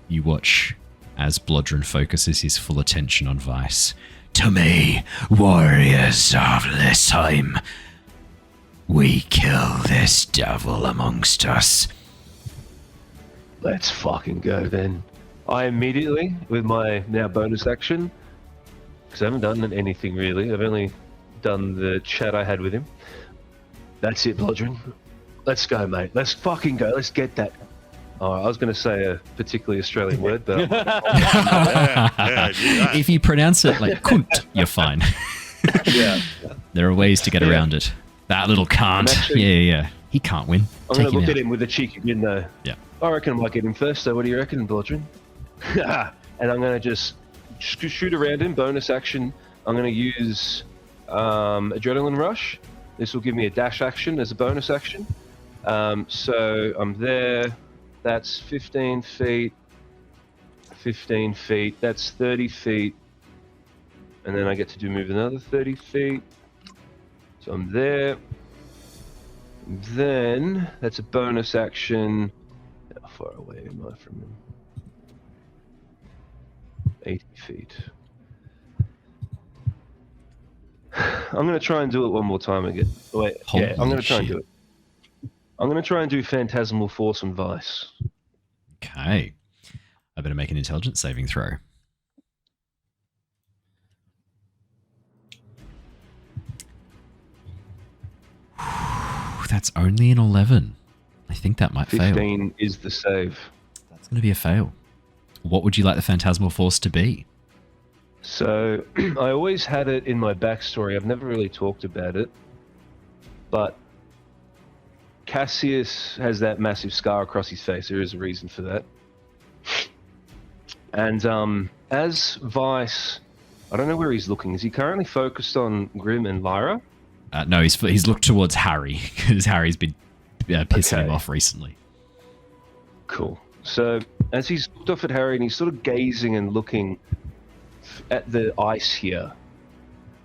You watch as Blodren focuses his full attention on Vice. To me, warriors of Lisheim, we kill this devil amongst us. Let's fucking go then. I immediately, with my now bonus action, because I haven't done anything really, I've only done the chat I had with him. That's it, Blodren. Let's go, mate. Let's fucking go. Let's get that. Oh, I was going to say a particularly Australian word, but If you pronounce it like kunt, you're fine. yeah. There are ways to get around it. That little can't. Actually- Yeah. He can't win. I'm Take going to him look out. at him with a cheeky grin though. Yeah. I reckon I might get him first, so what do you reckon, Blodren? And I'm going to just shoot around him, bonus action. I'm going to use Adrenaline Rush. This will give me a dash action as a bonus action. So I'm there. That's 15 feet. 15 feet. That's 30 feet. And then I get to move another 30 feet. So I'm there. Then that's a bonus action. How far away am I from him? 80 feet. I'm going to try and do it one more time again. Wait, Holy I'm going to try and shit. do it. I'm going to try and do Phantasmal Force and Vice. Okay. I better make an intelligence saving throw. That's only an 11. I think that might fail. 15 is the save. That's going to be a fail. What would you like the Phantasmal Force to be? So I always had it in my backstory. I've never really talked about it. But Cassius has that massive scar across his face. There is a reason for that. And as Vice, I don't know where he's looking. Is he currently focused on Grim and Lyra? No, he's looked towards Harry because Harry's been pissing him Okay. off recently. Cool. So as he's looked off at Harry and he's sort of gazing and looking at the ice here,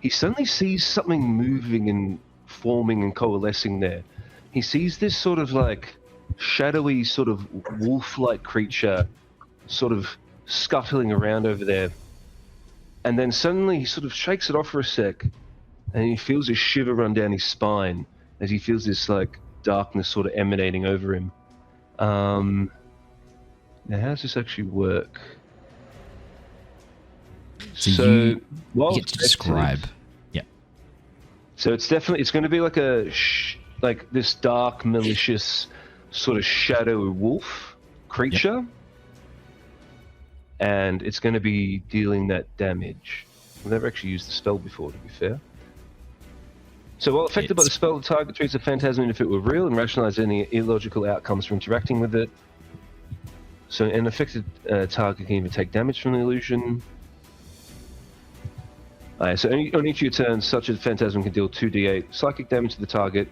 he suddenly sees something moving and forming and coalescing there. He sees this sort of like shadowy sort of wolf-like creature sort of scuttling around over there. And then suddenly he sort of shakes it off for a sec and he feels a shiver run down his spine as he feels this like darkness sort of emanating over him. Now how does this actually work? So you while get to it's active- describe. Yeah. So it's going to be like like this dark, malicious sort of shadow wolf creature, and it's going to be dealing that damage. I've never actually used the spell before, to be fair. So while affected by the spell, the target treats a phantasm as if it were real and rationalizes any illogical outcomes from interacting with it. So an affected target can even take damage from the illusion. So on each of your turns, such a phantasm can deal 2d8 psychic damage to the target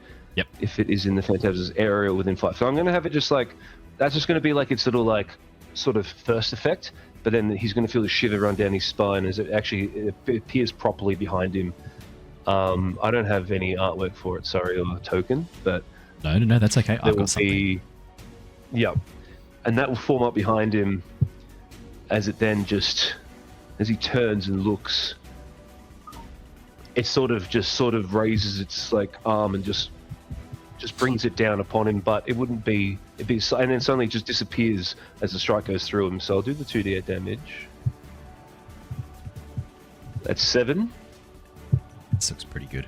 if it is in the phantasm's area within 5. So I'm going to have it just like, that's just going to be like its little like sort of first effect, but then he's going to feel the shiver run down his spine as it appears properly behind him. I don't have any artwork for it, sorry, or token, but... No, that's okay. I've got something. Yeah. And that will form up behind him as it then just... As he turns and looks... It sort of raises its like arm and just brings it down upon him, but it wouldn't be... and then suddenly just disappears as the strike goes through him. So I'll do the 2d8 damage. That's 7. This looks pretty good.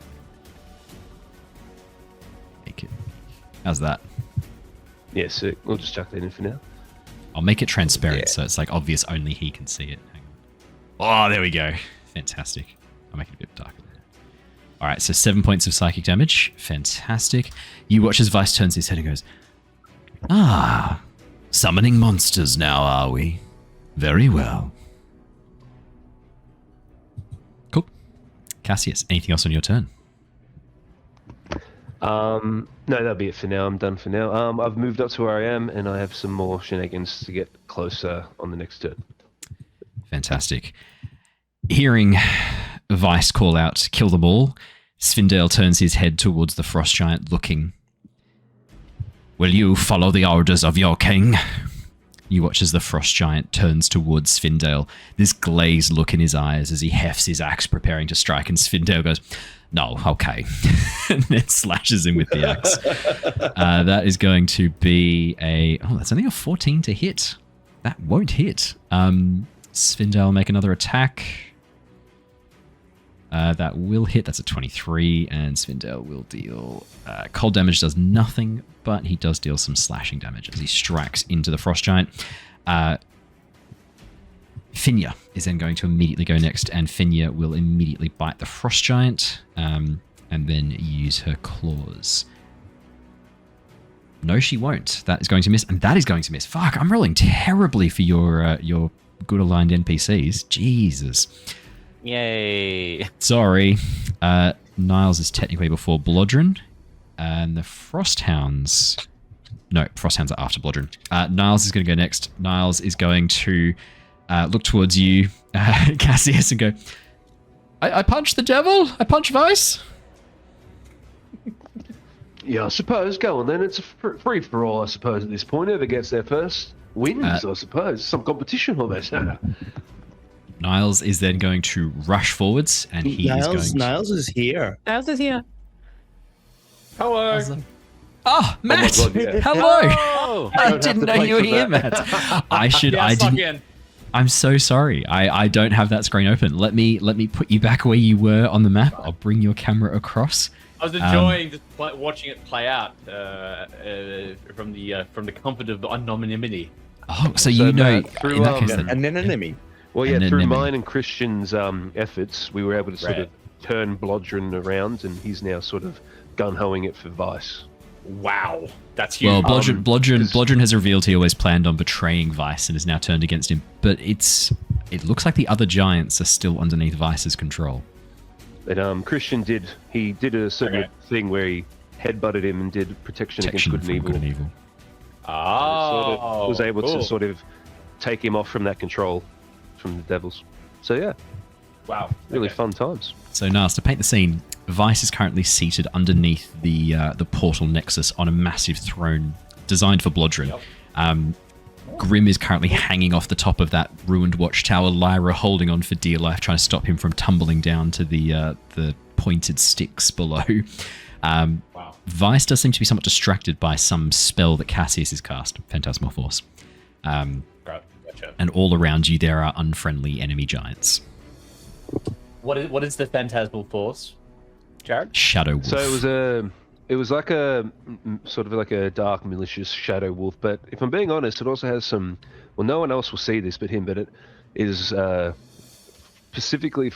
Make it. How's that? Yeah, so we'll just chuck that in for now. I'll make it transparent so it's like obvious only he can see it. Hang on. Oh, there we go. Fantastic. I'll make it a bit darker. All right, so 7 points of psychic damage. Fantastic. You watch as Vice turns his head and goes, "Ah, summoning monsters now, are we? Very well." Cool. Cassius, anything else on your turn? No, that'll be it for now. I'm done for now. I've moved up to where I am, and I have some more shenanigans to get closer on the next turn. Fantastic. Hearing Vice call out, "Kill them all," Svindale turns his head towards the frost giant, looking. "Will you follow the orders of your king?" You watch as the frost giant turns towards Svindale, this glazed look in his eyes as he hefts his axe, preparing to strike, and Svindale goes, "No, okay," and then slashes him with the axe. That is going to be that's only a 14 to hit. That won't hit. Svindale will make another attack. That will hit. That's a 23, and Svindale will deal... cold damage does nothing, but he does deal some slashing damage as he strikes into the frost giant. Finya is then going to immediately go next, and Finya will immediately bite the frost giant, and then use her claws. No, she won't. That is going to miss, and that is going to miss. Fuck, I'm rolling terribly for your good aligned NPCs. Jesus. Yay. Sorry. Niles is technically before Blodren, and the Frosthounds... No, Frosthounds are after Blodren. Niles is going to go next. Niles is going to look towards you, Cassius, and go, I punch the devil? I punch Vice? Yeah, I suppose. Go on then. It's a free for all, I suppose, at this point. Whoever gets there first wins, I suppose. Some competition almost. Niles is then going to rush forwards, and Niles is here. Niles is here. Hello. Oh, Matt! God, yeah. Hello! Oh, I didn't know you were here, Matt. I didn't. I'm so sorry. I don't have that screen open. Let me put you back where you were on the map. I'll bring your camera across. I was enjoying just watching it play out from the comfort of anonymity. Oh, so you know, through, in that case, then, An enemy. Well, yeah, And through then- mine and Christian's efforts, we were able to sort Right. of turn Blodren around, and he's now sort of gun-hoing it for Vice. Wow, that's huge. well, Blodren has revealed he always planned on betraying Vice and is now turned against him. But it looks like the other giants are still underneath Vice's control. But Christian did a certain thing where he headbutted him and did protection against good from and evil. good and evil. Oh, Sort of was able cool. to sort of take him off from that control from the devils. So yeah, Wow, really okay. fun times. So, Niles, to paint the scene, Vice is currently seated underneath the portal nexus on a massive throne designed for Blodren. Yep. Grim is currently hanging off the top of that ruined watchtower, Lyra holding on for dear life, trying to stop him from tumbling down to the pointed sticks below. Wow. Vice does seem to be somewhat distracted by some spell that Cassius has cast, Phantasmal Force. Gotcha. And all around you there are unfriendly enemy giants. What is the phantasmal force? Jared? Shadow wolf. So it was like a sort of like a dark, malicious shadow wolf. But if I'm being honest, it also has some. Well, no one else will see this but him. But it is specifically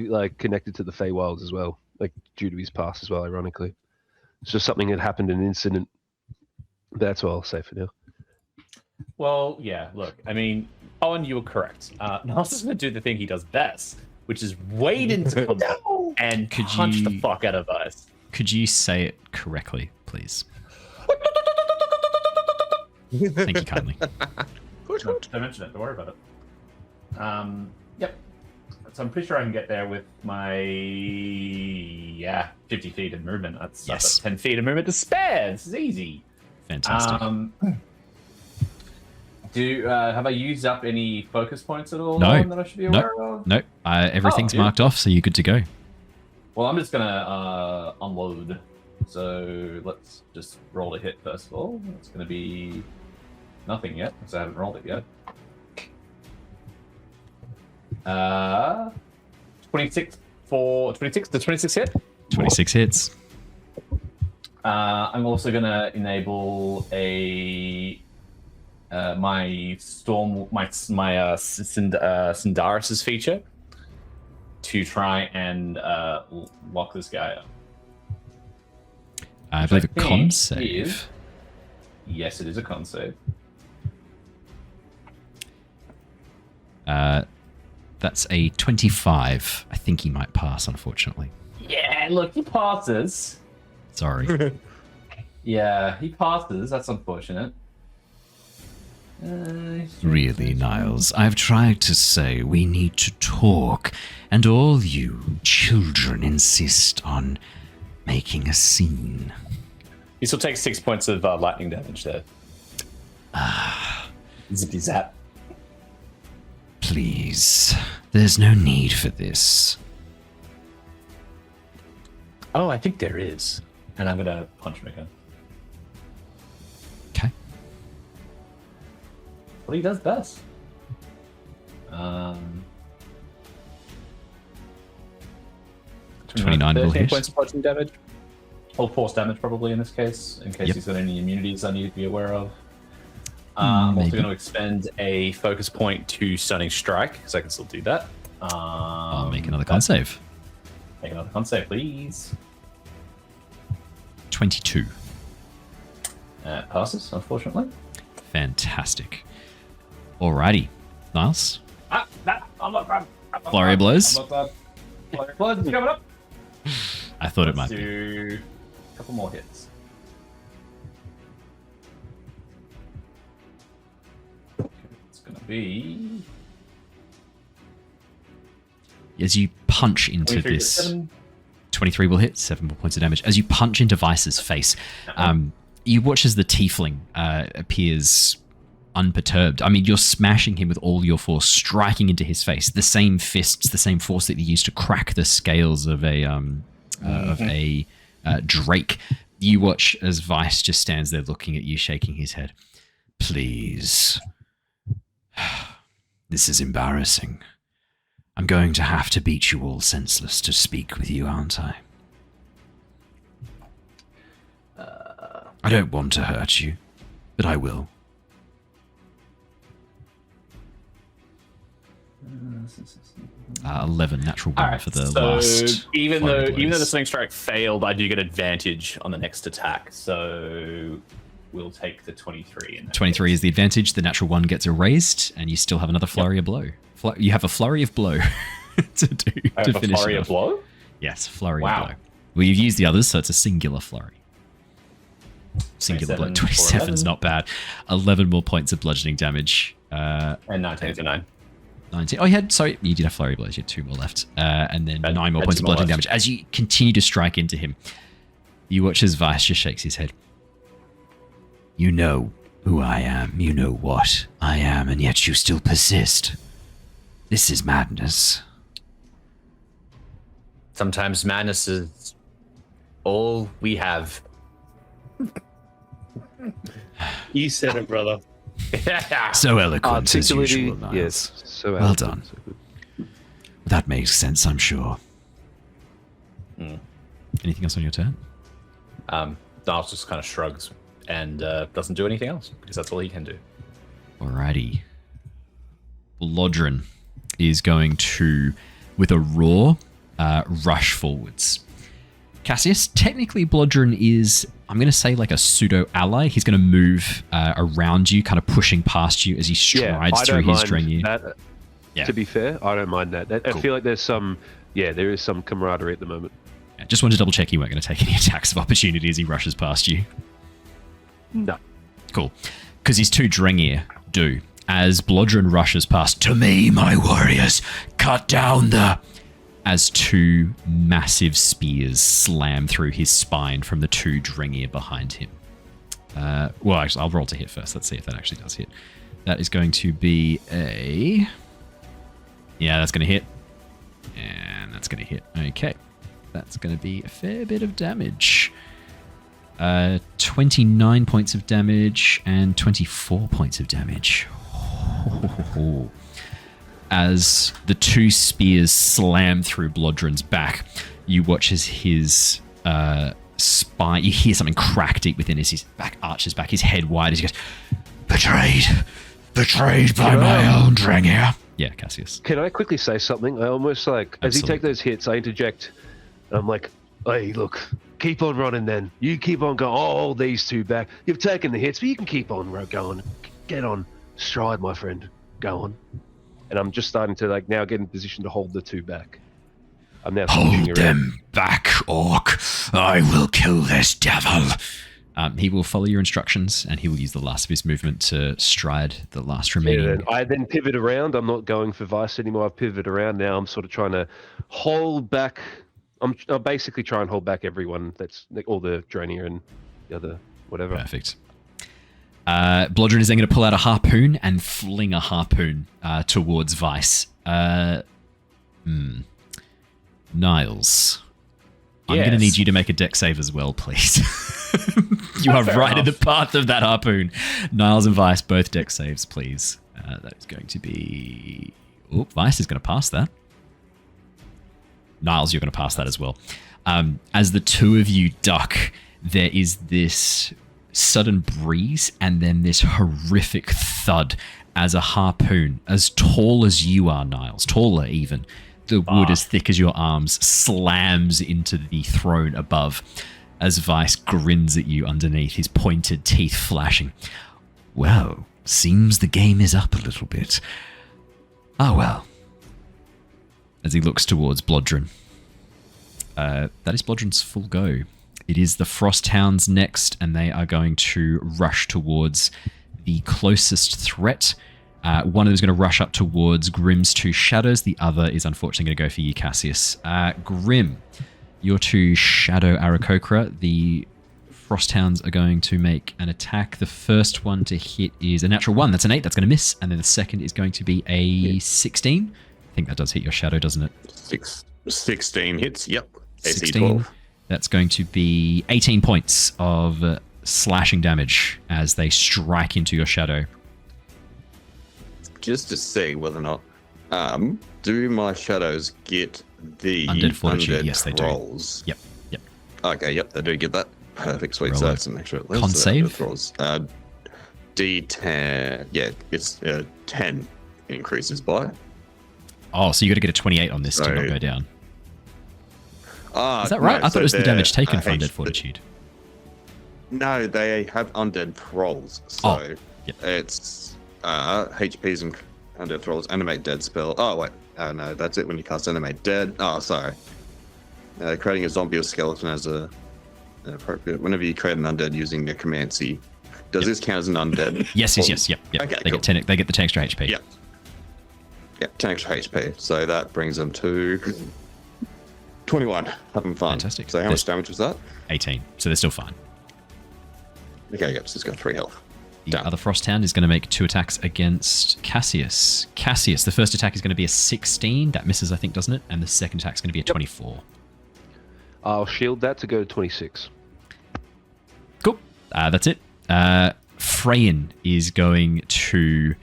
like connected to the Feywilds as well, like due to his past as well. Ironically, it's just something that happened in an incident. That's all I'll say for now. Well, yeah, look, I mean, Owen, you were correct. Niles is going to do the thing he does best, which is wade into combat and punch the fuck out of Vice. Could you say it correctly, please? Thank you kindly. Don't mention it, don't worry about it. Yep. So I'm pretty sure I can get there with my 50 feet of movement. That's 10 feet of movement to spare. This is easy. Fantastic. Have I used up any focus points at all? No. That I should be aware of? No. Everything's marked off, so you're good to go. Well, I'm just gonna unload. So let's just roll a hit first of all. It's gonna be nothing yet, because I haven't rolled it yet. 26 for 26. The 26 hit. 26 hits. I'm also gonna enable my Syndaris' feature to try and lock this guy up. I believe a con save. Yes, it is a con save. That's a 25. I think he might pass, unfortunately. Yeah, look, he passes. Sorry. Yeah, he passes. That's unfortunate. Really, Niles, I've tried to say we need to talk, and all you children insist on making a scene. He still takes 6 points of lightning damage there. Zippy zap. Please, there's no need for this. Oh, I think there is. And I'm gonna punch him again. Okay. What he does best. 29 will 13 hit. points of punching damage. Or force damage, probably, in this case, in case Yep. he's got any immunities I need to be aware of. I'm also Maybe. going to expend a focus point to Stunning Strike, because I can still do that. I'll make another con save. Make another con save, please. 22. Passes, unfortunately. Fantastic. Alrighty. Niles? I'm not bad. Flurry of blows? I'm not bad. Flurry of blows is coming up. I thought it might Let's be. do a couple more hits. It's going to be... As you punch into 23 to this... 7. 23 will hit, 7 more points of damage. As you punch into Vice's face, you watch as the tiefling appears unperturbed. I mean, you're smashing him with all your force, striking into his face. The same fists, the same force that you used to crack the scales of a drake. You watch as Vice just stands there looking at you, shaking his head. Please. This is embarrassing. I'm going to have to beat you all senseless to speak with you, aren't I? I don't want to hurt you, but I will. Uh, 11 natural one for the so last. even flurry though of blows. the Sling Strike failed, I do get advantage on the next attack. So we'll take the 23. In that 23 case. is the advantage. The natural one gets erased, and you still have another flurry of blow. You have a flurry of blow to do I to have a finish flurry it of off. blow. Yes, flurry Wow. of blow. Well, you've used the others, so it's a singular flurry. Singular blow. 27 for 27 is 11. not bad. 11 more points of bludgeoning damage. And 19 to 9. 19. Oh, sorry, you did have flurry of blows. You had 2 more left. And then 9 more had points 2 of more bludgeoning left. damage. As you continue to strike into him, you watch as Vice just shakes his head. You know who I am. You know what I am, and yet you still persist. This is madness. Sometimes madness is all we have. You said it, brother. So eloquent as usual, Niles. yes. So Well done. That makes sense, I'm sure. Anything else on your turn? Niles just kind of shrugs and doesn't do anything else because that's all he can do. Alrighty. Blodren is going to, with a roar, rush forwards. Cassius, technically Blodren is, I'm going to say, like a pseudo-ally. He's going to move around you, kind of pushing past you as he strides through his Drengi. Yeah. To be fair, I don't mind that. I feel like there's some, there is some camaraderie at the moment. Yeah, just wanted to double check you weren't going to take any attacks of opportunity as he rushes past you. No. Cool. Because his two Drengir do. As Blodren rushes past, to me, my warriors, cut down the... As two massive spears slam through his spine from the two Drengir behind him. Well, actually, I'll roll to hit first. Let's see if that actually does hit. That is going to be a... Yeah, that's going to hit. And that's going to hit. Okay. That's going to be a fair bit of damage. 29 points of damage and 24 points of damage. As the two spears slam through Blodren's back, you watch as his spine, you hear something crack deep within as his back arches back, his head wide as he goes, betrayed by my own Drengir. Yeah, Cassius. Can I quickly say something? I almost like, as he take those hits, I interject, and I'm like, hey, look, keep on running then. You keep on going, oh, these two back. You've taken the hits, but you can keep on going. Get on stride, my friend. Go on. And I'm just starting to now get in position to hold the two back. I'm now hold them back, orc. I will kill this devil. He will follow your instructions, and he will use the last of his movement to stride the last remaining. I then pivot around. I'm not going for Vice anymore. I've pivoted around now. I'm sort of trying to hold back. I'll basically try and hold back everyone. That's all the Draenir and the other whatever. Perfect. Blodren is then going to pull out a harpoon and fling a harpoon towards Vice. Niles, I'm going to need you to make a dex save as well, please. You are right in the path of that harpoon. Niles and Vice, both dex saves, please. That is going to be... Oh, Vice is going to pass that. Niles, you're going to pass that as well. As the two of you duck, there is this sudden breeze and then this horrific thud as a harpoon, as tall as you are, Niles, taller even, the wood as thick as your arms, slams into the throne above as Vice grins at you underneath, his pointed teeth flashing. Well, seems the game is up a little bit. Ah, well. As he looks towards Blodren. That is Blodren's full go. It is the Frosthounds next, and they are going to rush towards the closest threat. One of them is going to rush up towards Grim's two shadows. The other is unfortunately going to go for you, Cassius. Grim, your two shadow Aarakocra. The Frosthounds are going to make an attack. The first one to hit is a natural 1. That's an 8. That's going to miss. And then the second is going to be a 16. I think that does hit your shadow, doesn't it? 16 hits. Yep. 16. That's going to be 18 points of slashing damage as they strike into your shadow. Just to see whether or not, do my shadows get the undead fortitude? Undead yes, they rolls? do. Yep. Okay, yep, they do get that. Perfect, sweet. Roll So it. that's to make sure it lives. Con save? Rolls. D10. Yeah, it's 10 increases by. Oh, so you got to get a 28 on this to not go down. Is that right? No, I thought it was the damage taken from H- undead fortitude. No, they have undead rolls. So it's HPs and undead rolls. Animate dead spell. Oh, wait. No, that's it when you cast animate dead. Oh, sorry. Creating a zombie or skeleton as an appropriate. Whenever you create an undead using necromancy, does this count as an undead? Yes. Yep. Okay, they cool. get the 10 extra HP. Yep. Yeah, 10 extra HP. So that brings them to 21. Having fun. Fantastic. So how much damage was that? 18. So they're still fine. Okay, yep, so it's got 3 health. The Done. other Frosthound is going to make 2 attacks against Cassius. Cassius, the first attack is going to be a 16. That misses, I think, doesn't it? And the second attack is going to be a 24. I'll shield that to go to 26. Cool. That's it. Freyin is going to...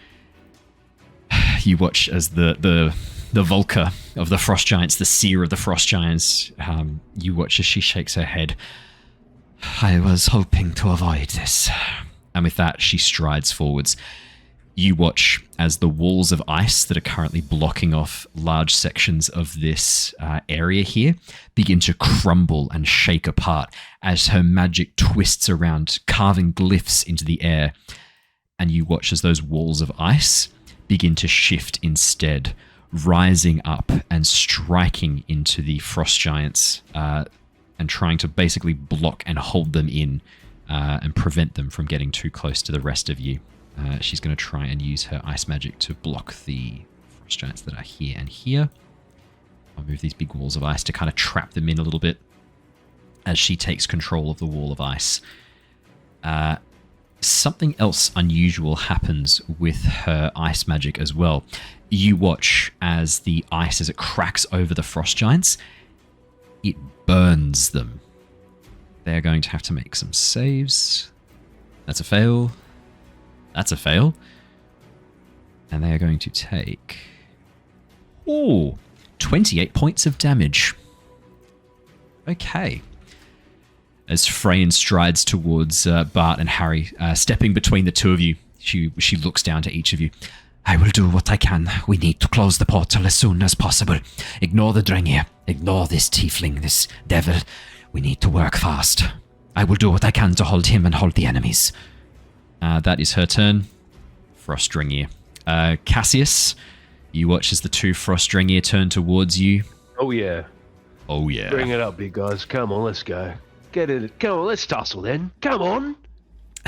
You watch as the the Volker of the Frost Giants, the Seer of the Frost Giants. You watch as she shakes her head. I was hoping to avoid this. And with that, she strides forwards. You watch as the walls of ice that are currently blocking off large sections of this area here begin to crumble and shake apart as her magic twists around, carving glyphs into the air. And you watch as those walls of ice begin to shift instead, rising up and striking into the Frost Giants and trying to basically block and hold them in and prevent them from getting too close to the rest of you. She's going to try and use her ice magic to block the Frost Giants that are here and here. I'll move these big walls of ice to kind of trap them in a little bit as she takes control of the wall of ice. Something else unusual happens with her ice magic as well. You watch as the ice, as it cracks over the Frost Giants, it burns them. They're going to have to make some saves. That's a fail. That's a fail. And they are going to take 28 points of damage. Okay. As Freyan strides towards Bart and Harry, stepping between the two of you, she looks down to each of you. I will do what I can. We need to close the portal as soon as possible. Ignore the Drengir. Ignore this tiefling, this devil. We need to work fast. I will do what I can to hold him and hold the enemies. That is her turn. Frost Drengir. Cassius, you watch as the two Frost Drengir turn towards you. Oh yeah. Oh yeah. Bring it up, big guys. Come on, let's go. Get it. Come on, let's tussle then. Come on.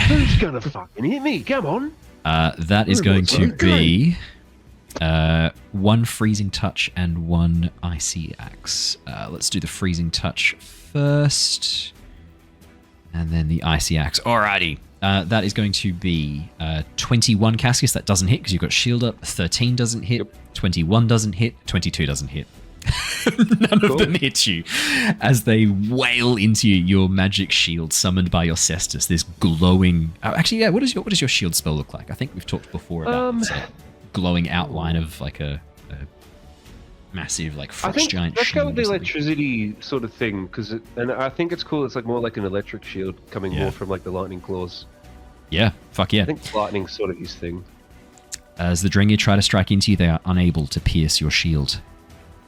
Who's gonna fucking hit me? Come on. That is going to be 1 freezing touch and 1 icy axe. Let's do the freezing touch first, and then the icy axe. Alrighty. That is going to be 21 Cassius. That doesn't hit because you've got shield up. 13 doesn't hit. 21 doesn't hit. 22 doesn't hit. None of them hit you as they wail into you. Your magic shield summoned by your cestus. This glowing. Actually, yeah. What does your shield spell look like? I think we've talked before about this glowing outline of like a massive like frost giant. That's kind of the shield or electricity sort of thing, and I think it's cool. It's like more like an electric shield coming more from like the lightning claws. Yeah, fuck yeah. I think lightning's sort of his thing. As the Drengir try to strike into you, they are unable to pierce your shield.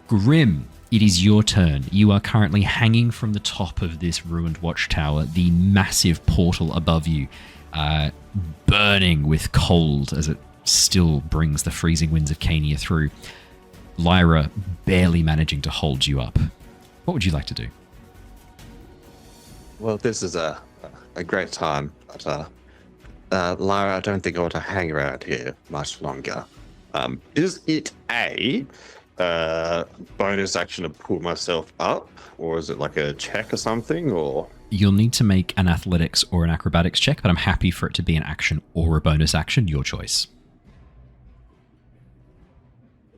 Grim, it is your turn. You are currently hanging from the top of this ruined watchtower, the massive portal above you, burning with cold as it still brings the freezing winds of Cania through. Lyra barely managing to hold you up. What would you like to do? Well, this is a great time, but Lyra, I don't think I want to hang around here much longer. Is it a bonus action to pull myself up, or is it like a check or something, or? You'll need to make an athletics or an acrobatics check, but I'm happy for it to be an action or a bonus action, your choice.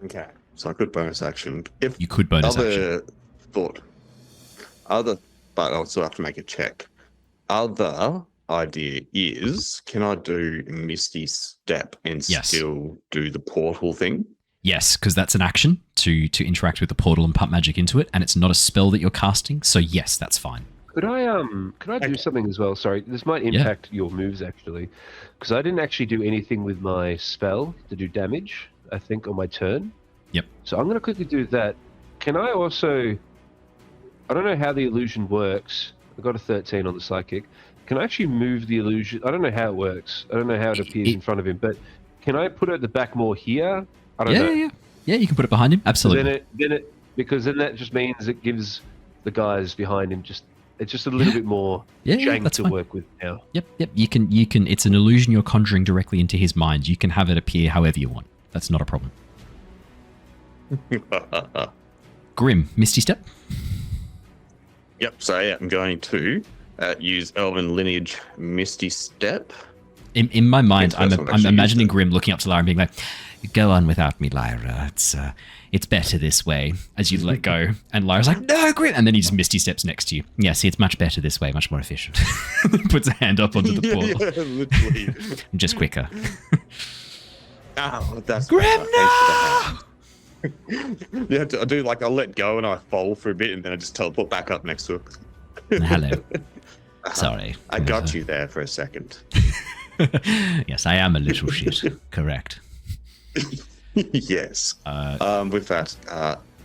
Okay, so I could bonus action. If you could bonus action. But I'll still have to make a check. Other idea is, can I do Misty Step and still do the portal thing? Yes, because that's an action to interact with the portal and pump magic into it, and it's not a spell that you're casting, so yes, that's fine. Could I do something as well? Sorry, this might impact your moves actually, because I didn't actually do anything with my spell to do damage, I think, on my turn. Yep. So I'm going to quickly do that. Can I also... I don't know how the illusion works. I got a 13 on the psychic. Can I actually move the illusion? I don't know how it works. I don't know how it appears in front of him, but can I put it at the back more here? I don't know. Yeah, you can put it behind him. Absolutely. Because then that just means it gives the guys behind him it's just a little bit more jank to work with now. Yep. You can. It's an illusion you're conjuring directly into his mind. You can have it appear however you want. That's not a problem. Grim, Misty Step. Yep. So yeah, I'm going to use Elven Lineage Misty Step. In my mind, I'm imagining Grim looking up to Lyra and being like, "Go on without me, Lyra. It's better this way." As you let go, and Lyra's like, "No, Grim!" And then he just Misty Steps next to you. Yeah, see, it's much better this way, much more efficient. Puts a hand up onto the portal. Yeah, literally. Just quicker. Oh, that's Grim, no! Yeah, I do like I'll let go and I fall for a bit and then I just teleport back up next to it. Hello. Sorry. I got you there for a second. Yes, I am a little shit. Correct. Yes. With that,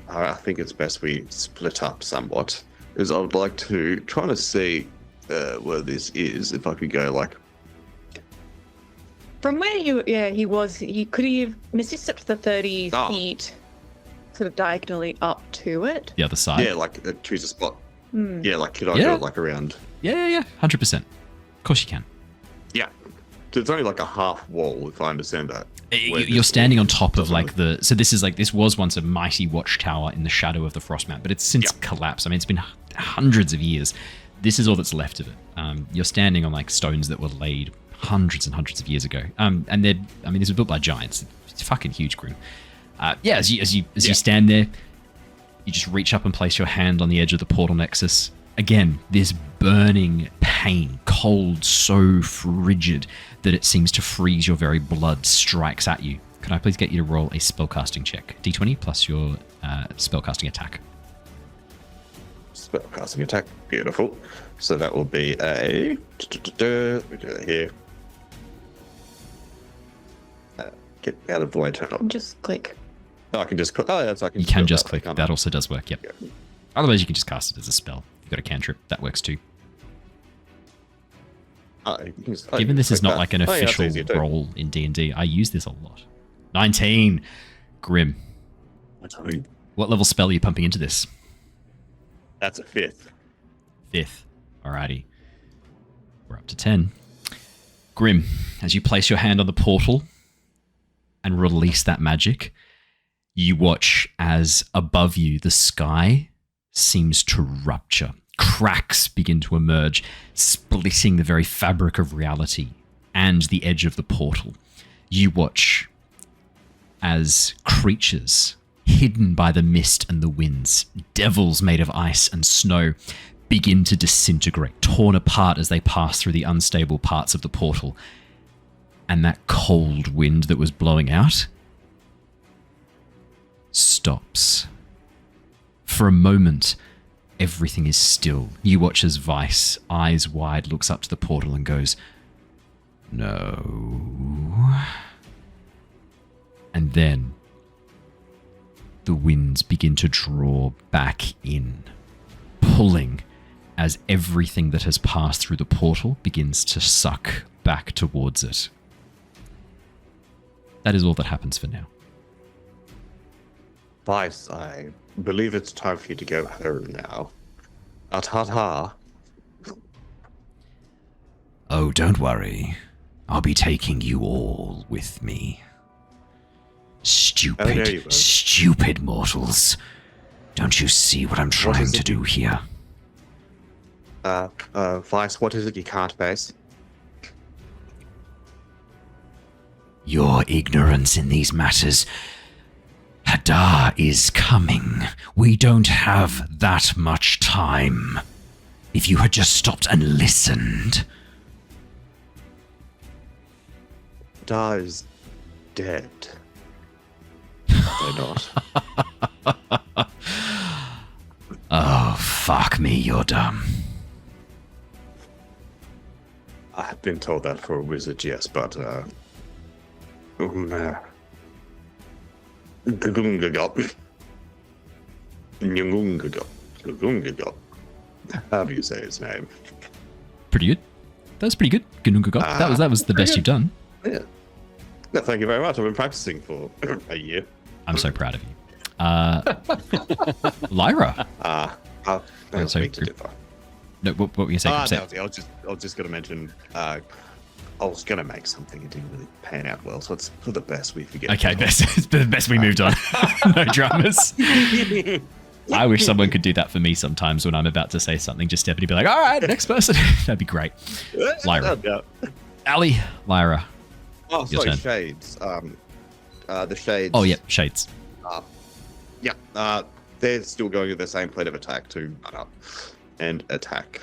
I think it's best we split up somewhat. Because I would like to try to see where this is. If I could go like From where he was, could he have misstepped the 30 feet sort of diagonally up to it? The other side? Yeah, like choose a spot. Yeah, like could I go like around? Yeah. 100%. Of course you can. Yeah. So it's only like a half wall, if I understand that. You're standing on top of like so this was once a mighty watchtower in the shadow of the Frostmat, but it's since collapsed. I mean, it's been hundreds of years. This is all that's left of it. You're standing on like stones that were laid hundreds and hundreds of years ago. And this was built by giants. It's fucking huge, Grim. As you stand there, you just reach up and place your hand on the edge of the portal nexus. Again, this burning pain, cold, so frigid that it seems to freeze your very blood, strikes at you. Can I please get you to roll a spellcasting check? D20 plus your spellcasting attack. Spellcasting attack, beautiful. So that will be a... We do it here. Get out of the way, turn off. Just click. Oh, I can just click. Oh, yeah, so I can. You can just click. That also does work, yep. Yeah. Otherwise, you can just cast it as a spell. You've got a cantrip. That works too. Given this is not like an official role in D&D, I use this a lot. 19. Grim. What level spell are you pumping into this? That's a 5th. 5th. Alrighty. We're up to 10. Grim, as you place your hand on the portal and release that magic, you watch as above you the sky seems to rupture. Cracks begin to emerge, splitting the very fabric of reality and the edge of the portal. You watch as creatures hidden by the mist and the winds, devils made of ice and snow, begin to disintegrate, torn apart as they pass through the unstable parts of the portal. And that cold wind that was blowing out stops. For a moment, everything is still. You watch as Vice, eyes wide, looks up to the portal and goes, "No." And then the winds begin to draw back in, pulling as everything that has passed through the portal begins to suck back towards it. That is all that happens for now. Vice, I believe it's time for you to go home now. Ta-ta. Oh, don't worry. I'll be taking you all with me. Stupid mortals. Don't you see what I'm trying to do here? Vice, what is it you can't face? Your ignorance in these matters. Hadar is coming. We don't have that much time. If you had just stopped and listened. Hadar is dead. They're not. Oh, fuck me, you're dumb. I've been told that for a wizard, yes, but how do you say his name? Pretty good. That was pretty good. That was the best you've done. Yeah. No, thank you very much. I've been practicing for a year. I'm so proud of you. Lyra. No, what were you saying? I was just going to mention. I was going to make something. It didn't really pan out well, so it's for the best we forget. Okay, it's the best we moved on. No dramas. I wish someone could do that for me sometimes when I'm about to say something. Just step in and be like, "All right, next person." That'd be great. Lyra. Ali, Lyra. Oh, sorry, Shades. The Shades. Oh, yeah, Shades. They're still going with the same plan of attack to run up and attack.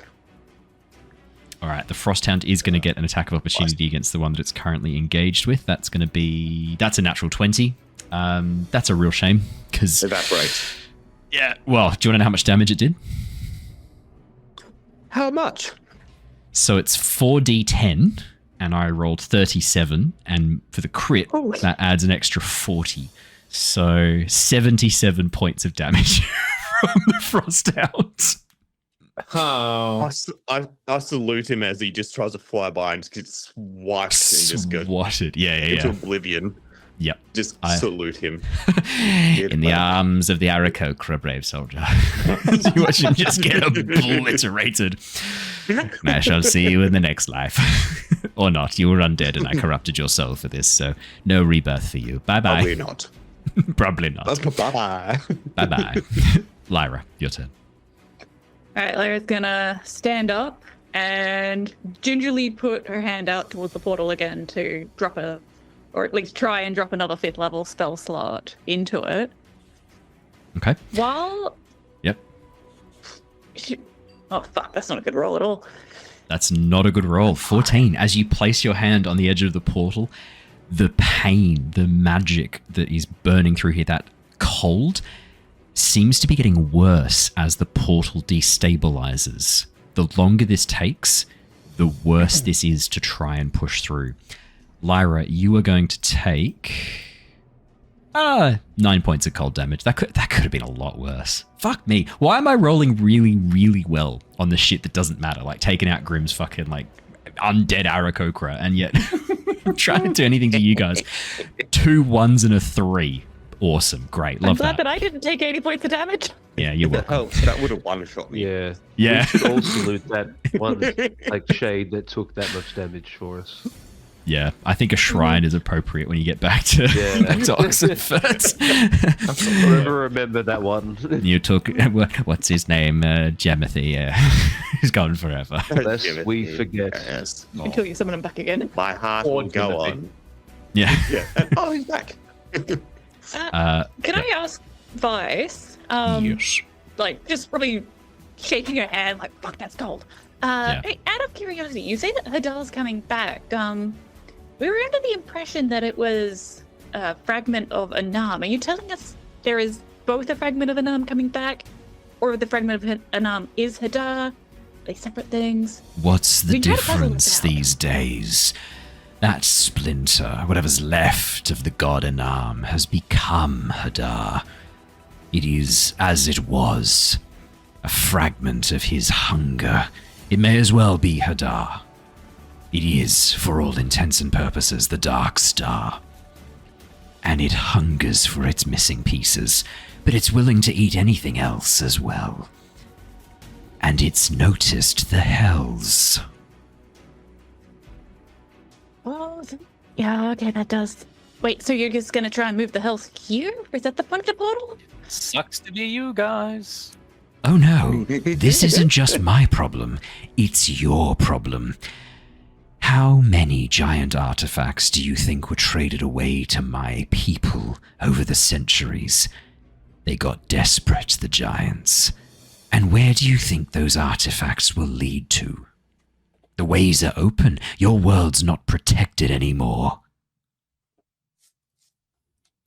All right, the Frosthound is going to get an attack of opportunity against the one that it's currently engaged with. That's a natural 20. That's a real shame, because... Evaporate. Yeah, well, do you want to know how much damage it did? How much? So it's 4d10, and I rolled 37, and for the crit, that adds an extra 40. So 77 points of damage from the Frosthound. Oh. I salute him as he just tries to fly by and just gets swiped and just goes Swatted. Yeah. into oblivion. Yep. Just salute him. In the arms of the Aarakocra, brave soldier. You watch him just get obliterated. I shall see you in the next life. Or not. You were undead and I corrupted your soul for this, so no rebirth for you. Bye-bye. Probably not. Probably not. Bye-bye. Bye-bye. Lyra, your turn. All right, Lyra's gonna stand up and gingerly put her hand out towards the portal again to drop or at least try and drop another 5th level spell slot into it. Okay. While... Yep. Oh, fuck, that's not a good roll at all. That's not a good roll. 14. As you place your hand on the edge of the portal, the pain, the magic that is burning through here, that cold, seems to be getting worse as the portal destabilizes. The longer this takes, the worse this is to try and push through. Lyra, you are going to take 9 points of cold damage. That could have been a lot worse. Fuck me. Why am I rolling really, really well on the shit that doesn't matter? Like taking out Grimm's fucking like undead Aarakocra, and yet I'm trying to do anything to you guys. 2 1s and a 3. Awesome. Great. Love I'm glad that I didn't take 80 points of damage. Yeah, you're welcome. That would have one-shot me. Yeah. Yeah. We should all salute that one like shade that took that much damage for us. Yeah, I think a shrine is appropriate when you get back to, back to Oxenfurt. Forever remember that one. You took, what's his name? Gemothy. He's gone forever. Lest we forget. Yes. Until you summon him back again. My heart Or will go Timothy. on. Yeah. Yeah. Oh, he's back. Can I ask Vice? Yes. Like, just probably shaking her hand, like, fuck, that's cold. Hey, out of curiosity, you say that Hadar's coming back. We were under the impression that it was a fragment of Anam. Are you telling us there is both a fragment of Anam coming back, or the fragment of Anam is Hadar? Are they separate things? What's the We tried to puzzle difference this out. these days? That splinter, whatever's left of the god Anam, has become Hadar. It is as it was, a fragment of his hunger. It may as well be Hadar. It is, for all intents and purposes, the Dark Star. And it hungers for its missing pieces, but it's willing to eat anything else as well. And it's noticed the hells. Oh, yeah, okay, that does. Wait, so you're just gonna try and move the hells here? Is that the point of the portal? Sucks to be you guys. Oh no, this isn't just my problem, it's your problem. How many giant artifacts do you think were traded away to my people over the centuries? They got desperate, the giants. And where do you think those artifacts will lead to? The ways are open, your world's not protected anymore.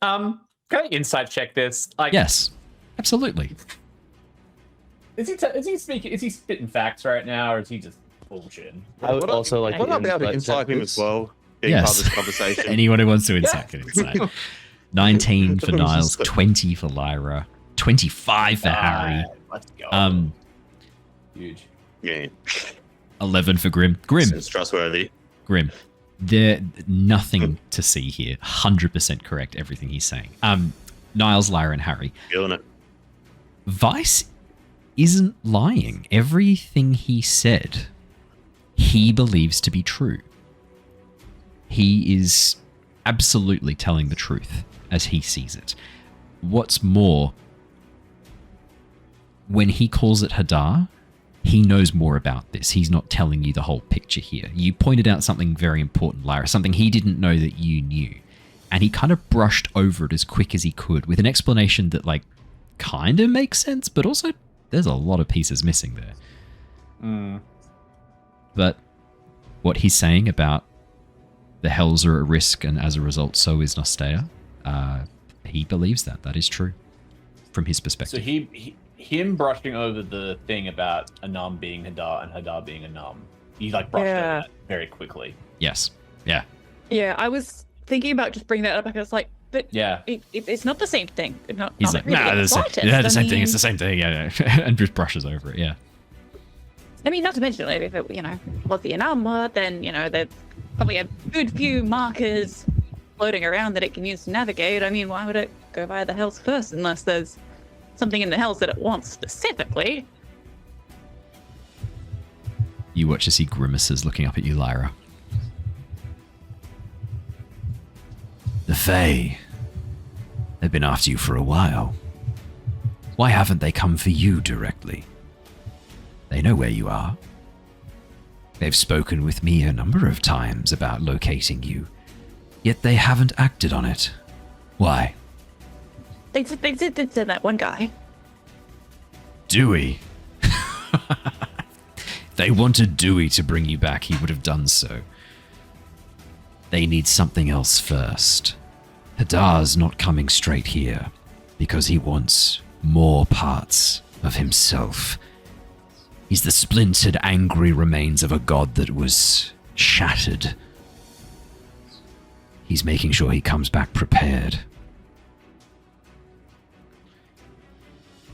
Can I insight check this? Like, Yes, absolutely. Is he speaking? Is he spitting facts right now, or is he just bullshitting? I would also like What to about to insight insight him this. as well? Being part of Yes. this conversation. Anyone who wants to insight can insight. 19 for Niles, 20 for Lyra, 25 for Harry, Let's go. Huge. Yeah. 11 for Grim. Grim, It's trustworthy. Grim. There, nothing to see here. 100% correct, everything he's saying. Niles, Lyra, and Harry. Feeling it. Vice isn't lying. Everything he said, he believes to be true. He is absolutely telling the truth as he sees it. What's more, when he calls it Hadar, he knows more about this. He's not telling you the whole picture here. You pointed out something very important, Lyra, something he didn't know that you knew. And he kind of brushed over it as quick as he could with an explanation that, like, kind of makes sense, but also there's a lot of pieces missing there. But what he's saying about the hells are at risk, and as a result, so is Nostea. He believes that. That is true. From his perspective. So him brushing over the thing about Anam being Hadar and Hadar being Anam. He like brushed over that very quickly. Yes. Yeah. Yeah, I was thinking about just bringing that up because, like, but Yeah. it's not the same thing. He's like, nah, the same thing. It's the same thing. Yeah. And just brushes over it. Yeah. I mean, not to mention, like, if it, was the Anam, then, there's probably a good few markers floating around that it can use to navigate. I mean, why would it go via the Hells first unless there's something in the Hells that it wants specifically? You watch as he grimaces looking up at you, Lyra. The Fae. They've been after you for a while. Why haven't they come for you directly? They know where you are. They've spoken with me a number of times about locating you, yet they haven't acted on it. Why? They did send that one guy. Dewey. They wanted Dewey to bring you back, he would have done so. They need something else first. Hadar's not coming straight here, because he wants more parts of himself. He's the splintered, angry remains of a god that was shattered. He's making sure he comes back prepared.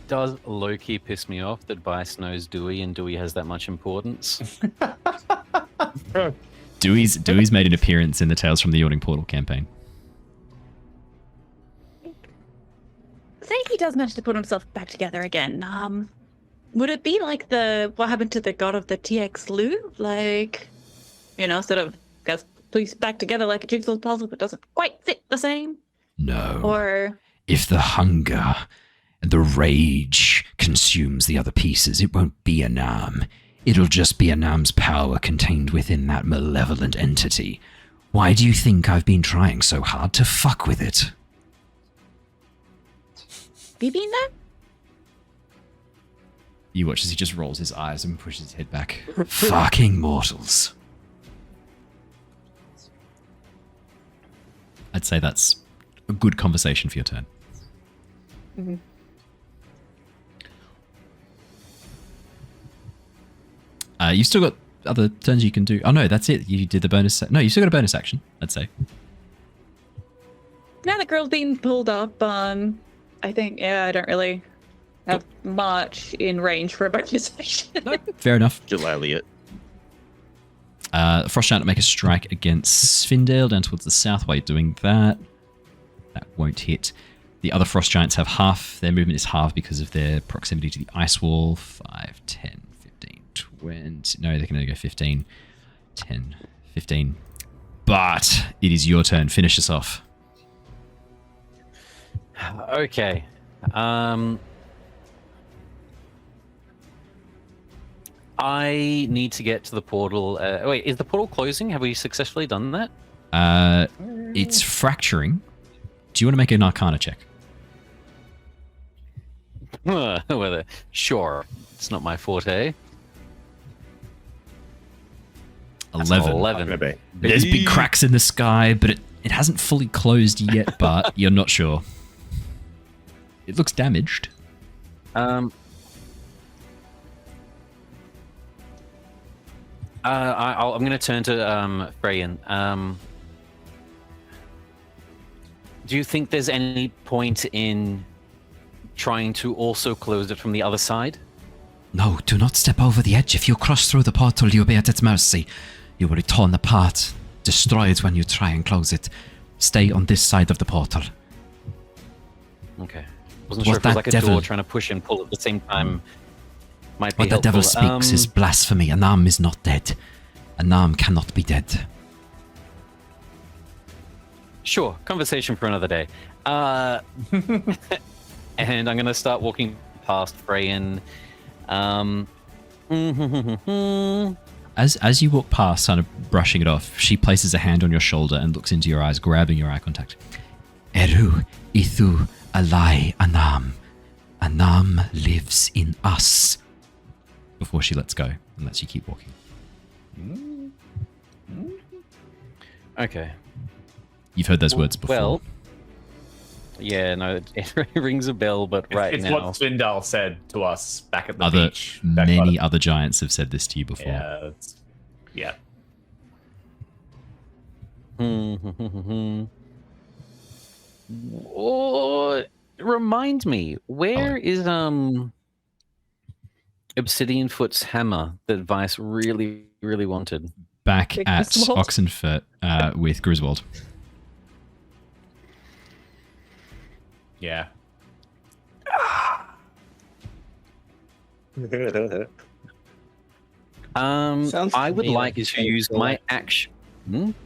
Does low-key piss me off that Vice knows Dewey and Dewey has that much importance? Dewey's made an appearance in the Tales from the Yawning Portal campaign. Say he does manage to put himself back together again. Would it be like what happened to the god of the TX Lu? Like, sort of gets pieced back together like a jigsaw puzzle, but doesn't quite fit the same? No. Or if the hunger and the rage consumes the other pieces, it won't be Anam. It'll just be Anam's power contained within that malevolent entity. Why do you think I've been trying so hard to fuck with it? you been there? You watch as he just rolls his eyes and pushes his head back. Fucking mortals. I'd say that's a good conversation for your turn. Mm-hmm. You've still got other turns you can do. Oh no, that's it. You did the bonus. No, you still got a bonus action, I'd say. Now that girl's being pulled up, I think, I don't really have much in range for a bonus action. No, fair enough. Jalaliot. Frost Giant make a strike against Svindale down towards the south while you're doing that. That won't hit. The other Frost Giants have half. Their movement is half because of their proximity to the ice wall. 5, 10, 15, 20. No, they can only go 15, 10, 15. But it is your turn. Finish us off. Okay. I need to get to the portal. Wait, is the portal closing? Have we successfully done that? It's fracturing. Do you want to make an Arcana check? Well, sure. It's not my forte. 11. 11. There's big cracks in the sky, but it hasn't fully closed yet, but you're not sure. It looks damaged. I'm going to turn to Freyan. Do you think there's any point in trying to also close it from the other side? No, do not step over the edge. If you cross through the portal, you'll be at its mercy. You will be torn apart, destroyed when you try and close it. Stay on this side of the portal. Okay. Wasn't sure if it was like a door trying to push and pull at the same time. Might be what the devil speaks is blasphemy. Anam is not dead. Anam cannot be dead. Sure, conversation for another day. And I'm going to start walking past Freyan. As you walk past, kind of brushing it off, she places a hand on your shoulder and looks into your eyes, grabbing your eye contact. Eru, Ithu, Alai, Anam. Anam lives in us. Before she lets go and lets you keep walking. Okay. You've heard those words before. Well, Yeah, no, it rings a bell, but right It's now. what Svindal said to us back at the Other beach. many other giants have said this to you before. Yeah. Yeah. Oh, remind me, where is Obsidian Foot's hammer that Vice really, really wanted? Back Big at Griswold. Oxenfurt with Griswold. Yeah. Sounds I would to me like he's to going use for my like- action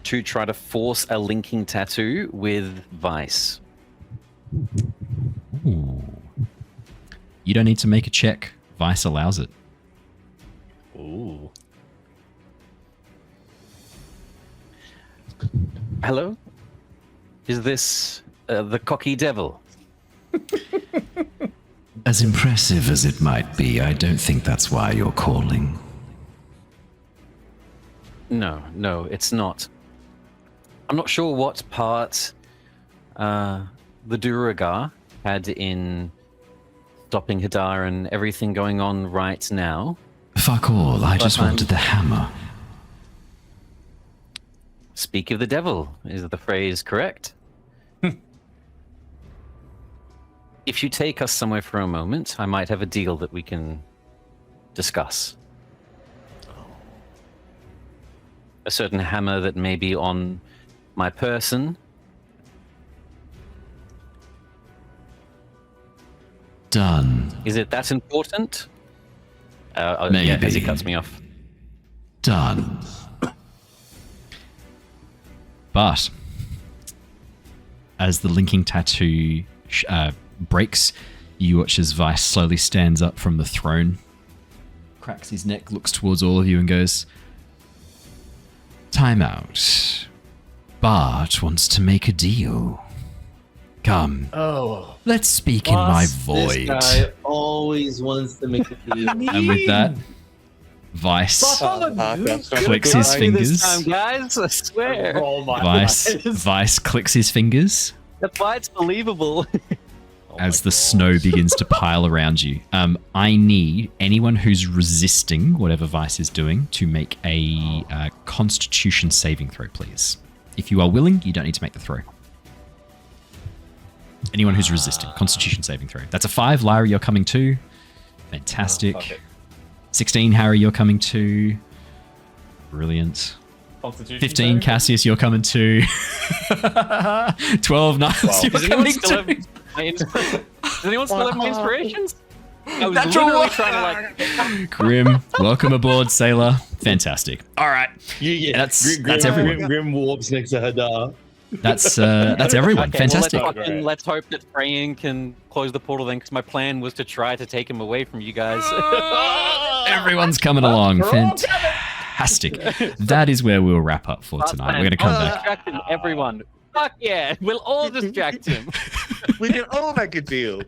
to try to force a linking tattoo with Vice. Ooh. You don't need to make a check. Vice allows it. Ooh. Hello? Is this the cocky devil? As impressive as it might be, I don't think that's why you're calling. No, it's not. I'm not sure what part the Duragar had in stopping Hadar and everything going on right now. Fuck all, I just But I'm- wanted the hammer. Speak of the devil, is the phrase correct? If you take us somewhere for a moment, I might have a deal that we can discuss. A certain hammer that may be on my person. Done. Is it that important? Yeah, Maybe. as he cuts me off. Done. But as the linking tattoo breaks, you watch as Vice slowly stands up from the throne, cracks his neck, looks towards all of you and goes, "Time out. Bart wants to make a deal. Come, Oh. let's speak in my This void." guy always wants to make a deal. And with that, Vice clicks his This fingers. time, guys, I swear. Oh my Vice clicks his fingers That's why it's believable. as the snow begins to pile around you. I need anyone who's resisting whatever Vice is doing to make a Constitution saving throw, please. If you are willing, you don't need to make the throw. Anyone who's resisting, Constitution saving throw. That's a 5. Lyra, you're coming too. Fantastic. fuck it. 16, Harry, you're coming too. Brilliant. Constitution 15, saving? Cassius, you're coming too. 12, Niles, Wow. you're Does anyone coming still too. have Does anyone still have my inspirations? I was Natural literally one. trying to like. Grim, welcome aboard, Sailor. Fantastic. All right, that's everyone. Grim warps next to Hadar. That's everyone. Okay, Fantastic. Well, let's hope that Freyan can close the portal then, because my plan was to try to take him away from you guys. Everyone's coming along. Fantastic. That is where we'll wrap up for tonight. We're going to come back. Distract him, everyone. Fuck yeah, we'll all distract him. We can all make a deal.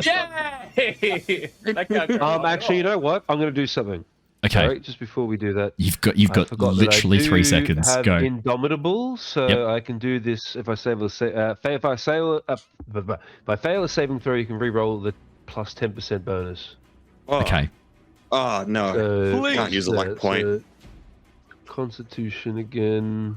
Yay! That guy- Actually, you know what? I'm going to do something. Okay, Sorry, just before we do that. you've I got forgot that I literally do 3 seconds. Have Go. Indomitable, so Yep. I can do this if I fail a saving throw. You can re-roll the plus 10% bonus. Oh, Okay. Oh no. So, Can't use a luck point. so Constitution again.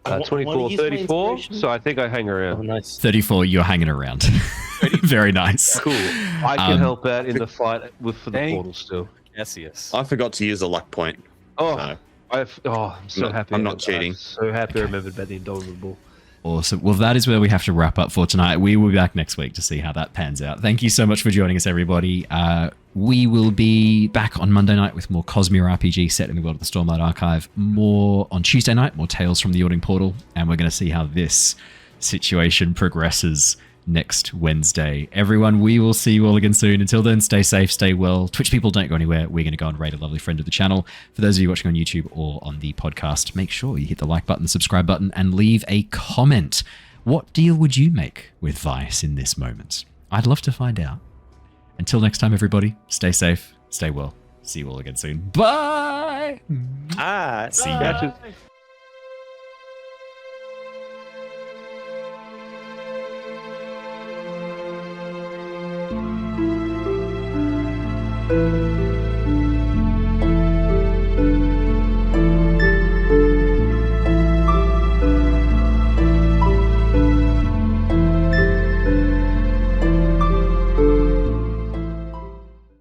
I wanna 24, use my 34. inspiration. So I think I hang Oh, around. nice. 34. You're hanging around. Very nice. Cool. I can help out in the fight for the Thank- portal still. Cassius. I forgot to use a luck point. Oh, So, I'm so No, happy. I'm not cheating. So happy I remembered about the Indomitable. Awesome. Well, that is where we have to wrap up for tonight. We will be back next week to see how that pans out. Thank you so much for joining us, everybody. We will be back on Monday night with more Cosmere RPG set in the world of the Stormlight Archive. More on Tuesday night, more Tales from the Yawning Portal. And we're going to see how this situation progresses next Wednesday. Everyone, we will see you all again soon. Until then, stay safe, stay well. Twitch people, don't go anywhere. We're going to go and raid a lovely friend of the channel. For those of you watching on YouTube or on the podcast, make sure you hit the like button, the subscribe button, and leave a comment. What deal would you make with Vice in this moment? I'd love to find out. Until next time, everybody, stay safe, stay well. See you all again soon. Bye! ah, See ya. Catches.